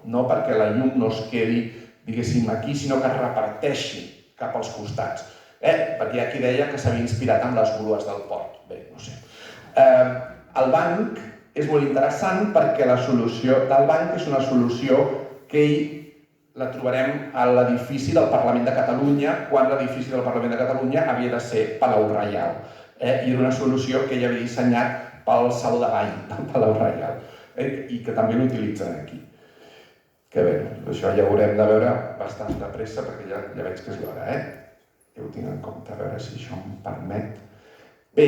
no perquè la llum no es quedi, diguéssim, aquí, sinó que es reparteixi cap als costats. Perquè hi ha qui deia que s'havia inspirat amb les grues del port. Bé, no sé. El banc és molt interessant perquè la solució del banc és una solució que la trobarem a l'edifici del Parlament de Catalunya, quan l'edifici del Parlament de Catalunya havia de ser Palau Reial. I era una solució que ella havia dissenyat pel Saló de Ball del Palau Reial i que també l'utilitzen aquí. Que bé, això ja ho haurem de veure bastant de pressa perquè ja veig que és l'hora, Ja ho tinc en compte, a veure si això em permet. Bé,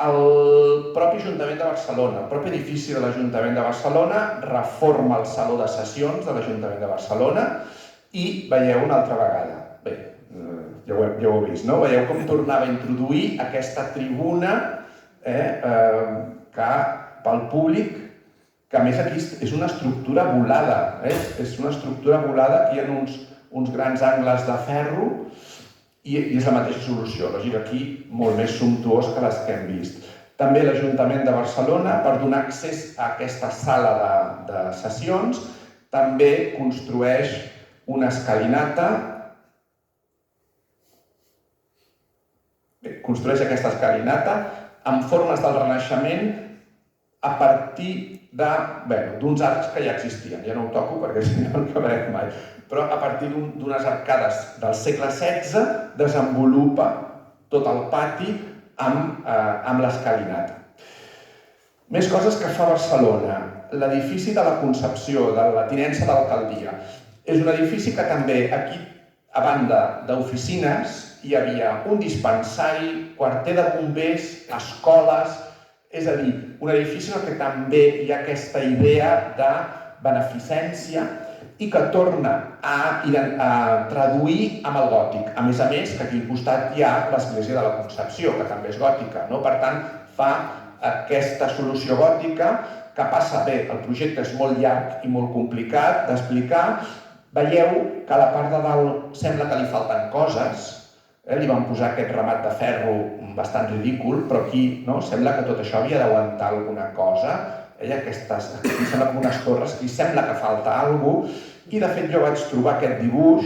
el propi Ajuntament de Barcelona, el propi edifici de l'Ajuntament de Barcelona reforma el Saló de Sessions de l'Ajuntament de Barcelona i veieu una altra vegada. Bé, ja ho heu vist, no? Veieu com tornava a introduir aquesta tribuna que pel públic, que a més aquí és una estructura volada, és una estructura volada, aquí hi ha uns grans angles de ferro i és la mateixa solució, lògic aquí molt més sumptuós que les que hem vist. També l'Ajuntament de Barcelona, per donar accés a aquesta sala de sessions, també construeix una escalinata. Construeix aquesta escalinata amb formes del Renaixement a partir d'uns arcs que ja existien. Ja no ho toco perquè si no acabarem mai. Però a partir d'unes arcades del segle XVI desenvolupa tot el pati amb l'escalinata. Més coses que fa Barcelona. L'edifici de la Concepció, de la tinença d'alcaldia. És un edifici que també aquí, a banda d'oficines, hi havia un dispensari, quarter de bombers, escoles, és a dir, un edifici en què també hi ha aquesta idea de beneficència i que torna a traduir amb el gòtic. A més, que aquí al costat hi ha l'església de la Concepció, que també és gòtica. Per tant, fa aquesta solució gòtica que passa bé. El projecte és molt llarg i molt complicat d'explicar. Veieu que a la part de dalt sembla que li falten coses. Li van posar aquest remat de ferro bastant ridícul, però aquí sembla que tot això havia d'aguantar alguna cosa. Aquí sembla com unes torres, aquí sembla que falta alguna cosa. I de fet jo vaig trobar aquest dibuix,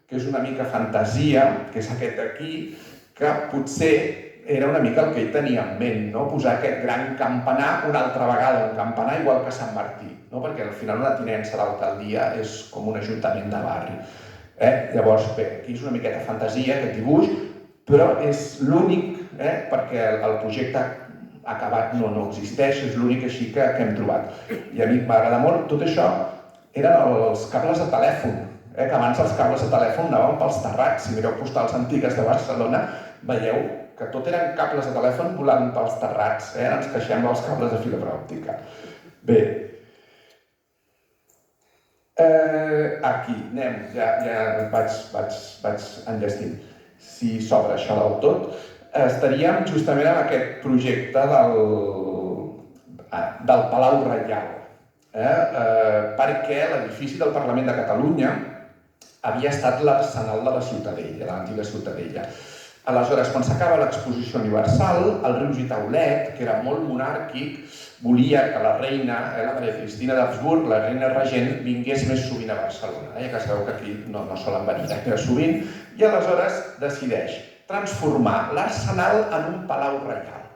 que és una mica fantasia, que és aquest d'aquí, que potser era una mica el que ell tenia en ment, posar aquest gran campanar, una altra vegada un campanar igual que Sant Martí, perquè al final una tinença d'alcaldia és com un ajuntament de barri. Llavors, bé, aquí és una miqueta fantasia, aquest dibuix, però és l'únic, perquè el projecte acabat no existeix, és l'únic així que hem trobat. I a mi m'agrada molt. Tot això eren els cables de telèfon, que abans els cables de telèfon anaven pels terrats. Si mireu postals antigues de Barcelona, veieu que tot eren cables de telèfon volant pels terrats. Ens queixem dels cables de fibra òptica. Bé, aquí anem, ja vaig enllestint. Si s'obre això del tot, estaríem justament en aquest projecte del Palau Reial, perquè l'edifici del Parlament de Catalunya havia estat l'arsenal de la Ciutadella, de l'antiga Ciutadella. Aleshores, quan s'acaba l'exposició universal, el riu Gitaulet, que era molt monàrquic, volia que la reina, la Maria Cristina d'Habsburg, la reina regent, vingués més sovint a Barcelona. Ja que sabeu que aquí no solen venir gaire sovint, i aleshores decideix transformar l'arsenal en un palau reial.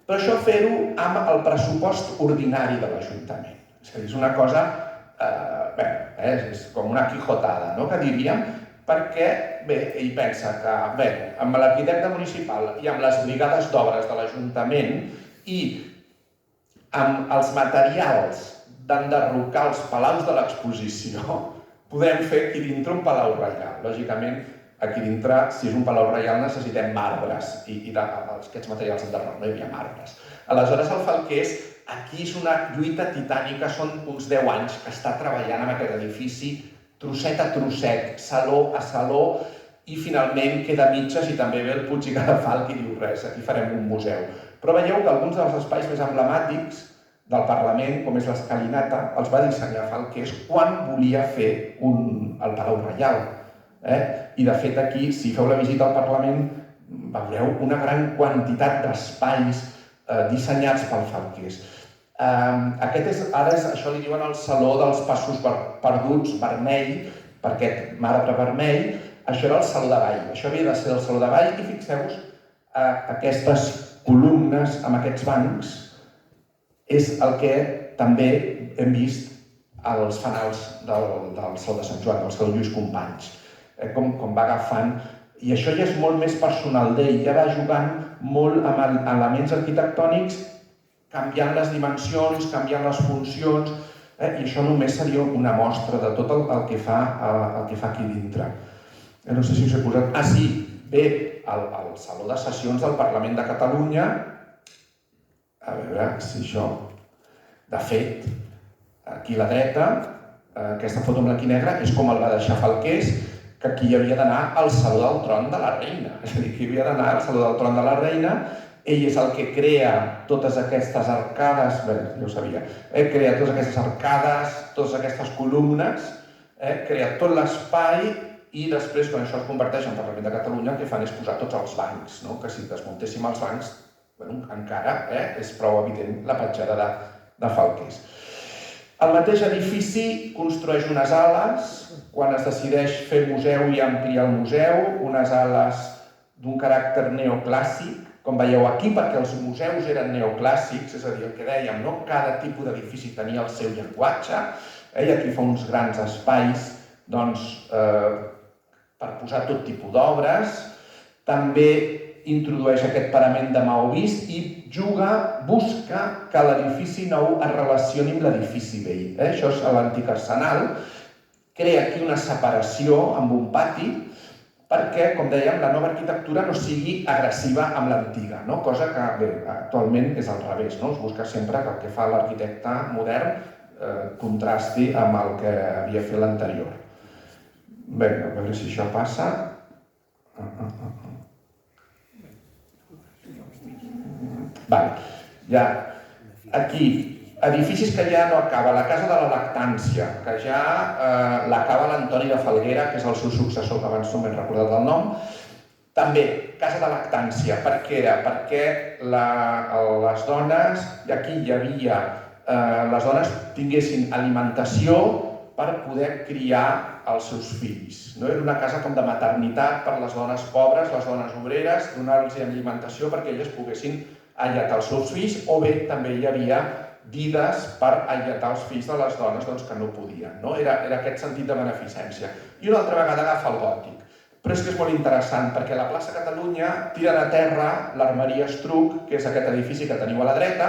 Però això fer-ho amb el pressupost ordinari de l'Ajuntament. És una cosa, és com una quijotada, que diríem, perquè, ell pensa que, amb l'arquitecte municipal i amb les brigades d'obres de l'Ajuntament i amb els materials d'enderrocar els palaus de l'exposició, podem fer aquí dintre un palau reial. Lògicament, aquí dintre, si és un palau reial, necessitem marbres i aquests materials d'enderroc, no hi havia marbres. Aleshores, el Falqués, aquí és una lluita titànica, són uns 10 anys que està treballant en aquest edifici, trosset a trosset, saló a saló, i finalment queda a mitges i també ve el Puig i Cadafalch i diu res, aquí farem un museu. Però veieu que alguns dels espais més emblemàtics del Parlament, com és l'escalinata, els va dissenyar Falqués quan volia fer el Palau Reial. I de fet aquí, si feu la visita al Parlament, veureu una gran quantitat d'espais dissenyats pel Falqués. Això li diuen el Saló dels Passos Perduts vermell, per aquest marbre vermell. Això era el Saló de Ball, això havia de ser el Saló de Ball, i fixeu-vos, aquestes columnes amb aquests bancs és el que també hem vist als fanals del Saló de Sant Joan, del Saló Lluís Companys, com va agafant. I això ja és molt més personal d'ell, ja va jugant molt amb elements arquitectònics, canviant les dimensions, canviant les funcions, i això només seria una mostra de tot el que fa aquí dintre. No sé si us he posat... Sí, bé, el Saló de Sessions del Parlament de Catalunya, a veure si això... De fet, aquí a la dreta, aquesta foto en blanc i negre, és com el va deixar Falqués, que aquí hi havia d'anar al Saló del Tron de la Reina. És a dir, que hi havia d'anar al Saló del Tron de la Reina. Ell és el que crea totes aquestes arcades, bé, ja ho sabia, crea totes aquestes arcades, totes aquestes columnes, crea tot l'espai i després, quan això es converteix en Parlament de Catalunya, el que fan és posar tots els bancs, que si desmuntéssim els bancs, encara és prou evident la petjada de Falqués. El mateix edifici construeix unes ales, quan es decideix fer museu i ampliar el museu, unes ales d'un caràcter neoclàssic, com veieu aquí, perquè els museus eren neoclàssics, és a dir, el que dèiem, cada tipus d'edifici tenia el seu llenguatge, i aquí fa uns grans espais per posar tot tipus d'obres. També introdueix aquest parament de maó vist i busca que l'edifici nou es relacioni amb l'edifici vell. Això és l'antic Arsenal. Crea aquí una separació amb un pati perquè, com dèiem, la nova arquitectura no sigui agressiva amb l'antiga, cosa que, bé, actualment és al revés. Es busca sempre que el que fa l'arquitecte modern contrasti amb el que havia fet l'anterior. Bé, a veure si això passa. Ja, aquí, edificis que ja no acaba. La Casa de la Lactància, que ja l'acaba l'Antoni de Falguera, que és el seu successor, que abans no m'he recordat el nom. També, Casa de Lactància, per què era? Perquè les dones, i aquí hi havia, les dones tinguessin alimentació per poder criar els seus fills. Era una casa com de maternitat per les dones pobres, les dones obreres, donar-los alimentació perquè elles poguessin alletar els seus fills, o bé també hi havia dides per alletar els fills de les dones que no podien. Era aquest sentit de beneficència. I una altra vegada agafa el gòtic. Però és que és molt interessant, perquè a la plaça Catalunya tiren a terra l'Armeria Estruc, que és aquest edifici que teniu a la dreta,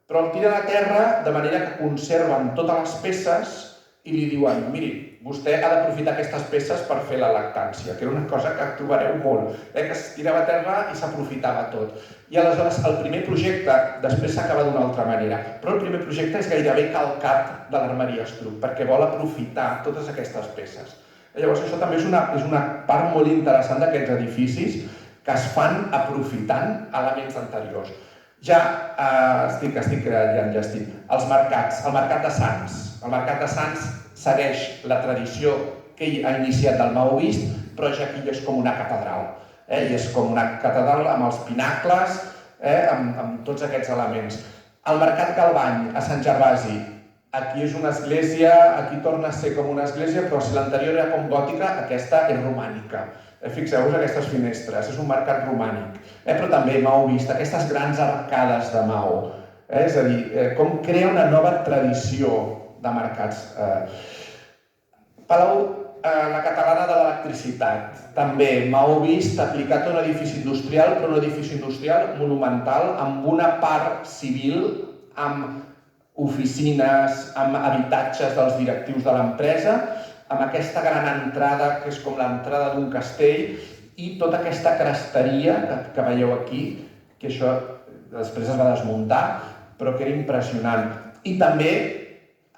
però el tiren a terra de manera que conserven totes les peces i li diuen, miri, vostè ha d'aprofitar aquestes peces per fer la lactància, que era una cosa que trobareu molt, que es tirava a terra i s'aprofitava tot. I aleshores el primer projecte, després s'acaba d'una altra manera, però el primer projecte és gairebé calcat de l'Armeria Estruc, perquè vol aprofitar totes aquestes peces. Llavors això també és una part molt interessant d'aquests edificis que es fan aprofitant elements anteriors. Ja estic enllestint. Els mercats. El mercat de Sants. El mercat de Sants segueix la tradició que ell ha iniciat del maó vist, però ja aquí és com una catedral. I és com una catedral amb els pinacles, amb tots aquests elements. El mercat Galvany, a Sant Gervasi. Aquí és una església, aquí torna a ser com una església, però si l'anterior era com gòtica, aquesta és romànica. Fixeu-vos aquestes finestres, és un mercat romànic, però també maó vist, aquestes grans arcades de maó. És a dir, com crea una nova tradició de mercats. Palau, la Catalana de l'Electricitat, també maó vist aplicat a un edifici industrial, però un edifici industrial monumental amb una part civil, amb oficines, amb habitatges dels directius de l'empresa, amb aquesta gran entrada, que és com l'entrada d'un castell, i tota aquesta cresteria que veieu aquí, que això després es va desmuntar, però que era impressionant. I també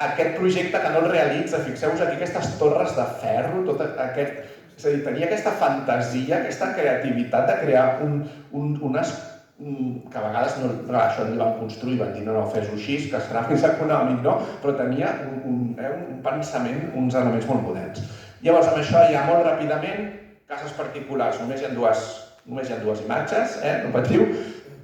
aquest projecte que no el realitza, fixeu-vos aquí aquestes torres de ferro, és a dir, tenia aquesta fantasia, aquesta creativitat de crear unes que a vegades això no li van construir, van dir no, fes-ho així, que serà més econòmic, però tenia un pensament, uns elements molt moderns. Llavors, amb això ja molt ràpidament, cases particulars, només hi ha dues imatges, no patiu,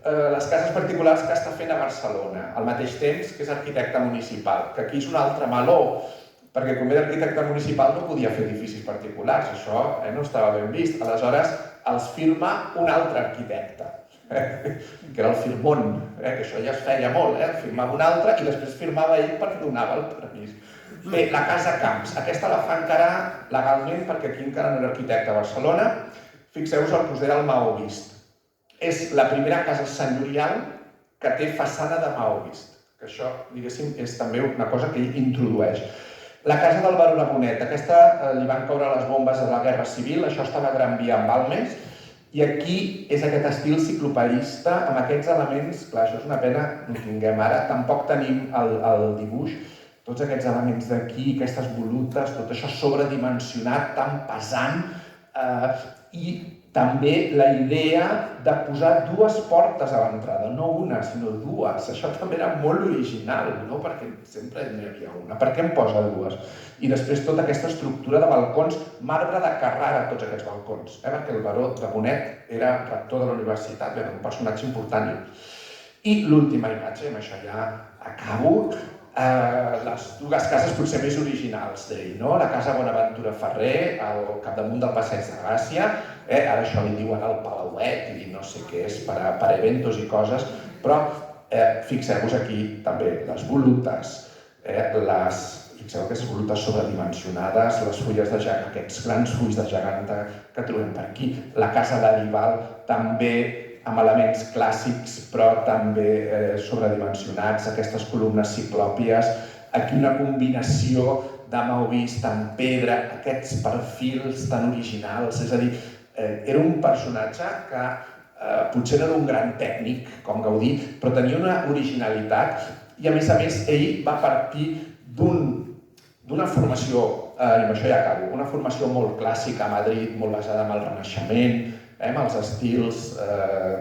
les cases particulars que està fent a Barcelona, al mateix temps que és arquitecte municipal, que aquí és un altre meló, perquè com era arquitecte municipal no podia fer edificis particulars, això no estava ben vist, aleshores els firma un altre arquitecte, que era el Firmón, que això ja es feia molt, firmava un altre i després firmava ell perquè donava el permís. Bé, la Casa Camps, aquesta la fa encara legalment perquè aquí encara no era arquitecte a Barcelona. Fixeu-vos el que us deia el maó vist. És la primera casa senyorial que té façana de maó vist, que això, diguéssim, és també una cosa que ell introdueix. La casa del Baró de Bonet, aquesta li van caure les bombes de la Guerra Civil, això estava a Gran Via amb Balmes, i aquí és aquest estil ciclopeista amb aquests elements, clar, això és una pena, no tinguem ara, tampoc tenim el dibuix, tots aquests elements d'aquí, aquestes volutes, tot això sobredimensionat, tan pesant, i També la idea de posar dues portes a l'entrada, no una, sinó dues. Això també era molt original, no? Perquè sempre n'hi havia una. Per què en posa dues? I després tota aquesta estructura de balcons, marbre de Carrara, tots aquests balcons, perquè el baró de Bonet era rector de la universitat, era un personatge important. I l'última imatge, amb això ja acabo, les dues cases potser més originals d'ell, no? La casa Bonaventura Ferrer, al capdamunt del Passeig de Gràcia, ara això li diuen el Palauet i no sé què és, per a eventos i coses, però fixeu-vos aquí també les volutes, fixeu aquestes volutes sobredimensionades, les fulles de gegant, aquests grans fulls de geganta que trobem per aquí, la casa d'Arival també amb elements clàssics però també sobredimensionats, aquestes columnes ciclòpies, aquí una combinació de maó vist en pedra, aquests perfils tan originals, és a dir, era un personatge que potser no era un gran tècnic, com Gaudí, però tenia una originalitat i a més ell va partir d'una formació, i amb això ja acabo, una formació molt clàssica a Madrid, molt basada en el Renaixement, amb els estils,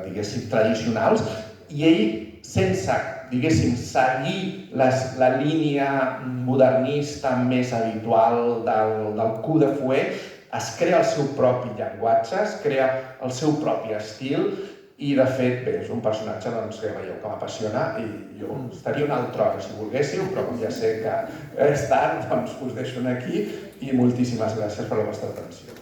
diguéssim, tradicionals, i ell, sense, diguéssim, seguir la línia modernista més habitual del cul de fouet, es crea el seu propi llenguatge, es crea el seu propi estil, i de fet, bé, és un personatge que veieu que m'apassiona i jo estaria una altra hora si volguéssiu, però com ja sé que és tard, doncs us deixo aquí i moltíssimes gràcies per la vostra atenció.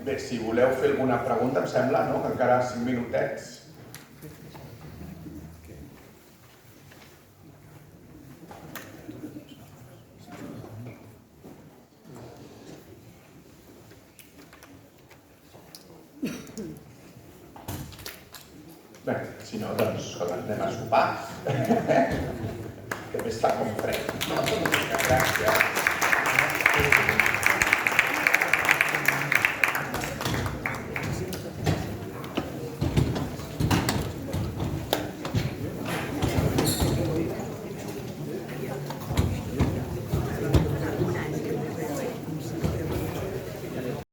Bé, si voleu fer alguna pregunta, em sembla, no? Que encara 5 minutets. Bé, si no, doncs anem a sopar. Que més està com fred. Gràcies.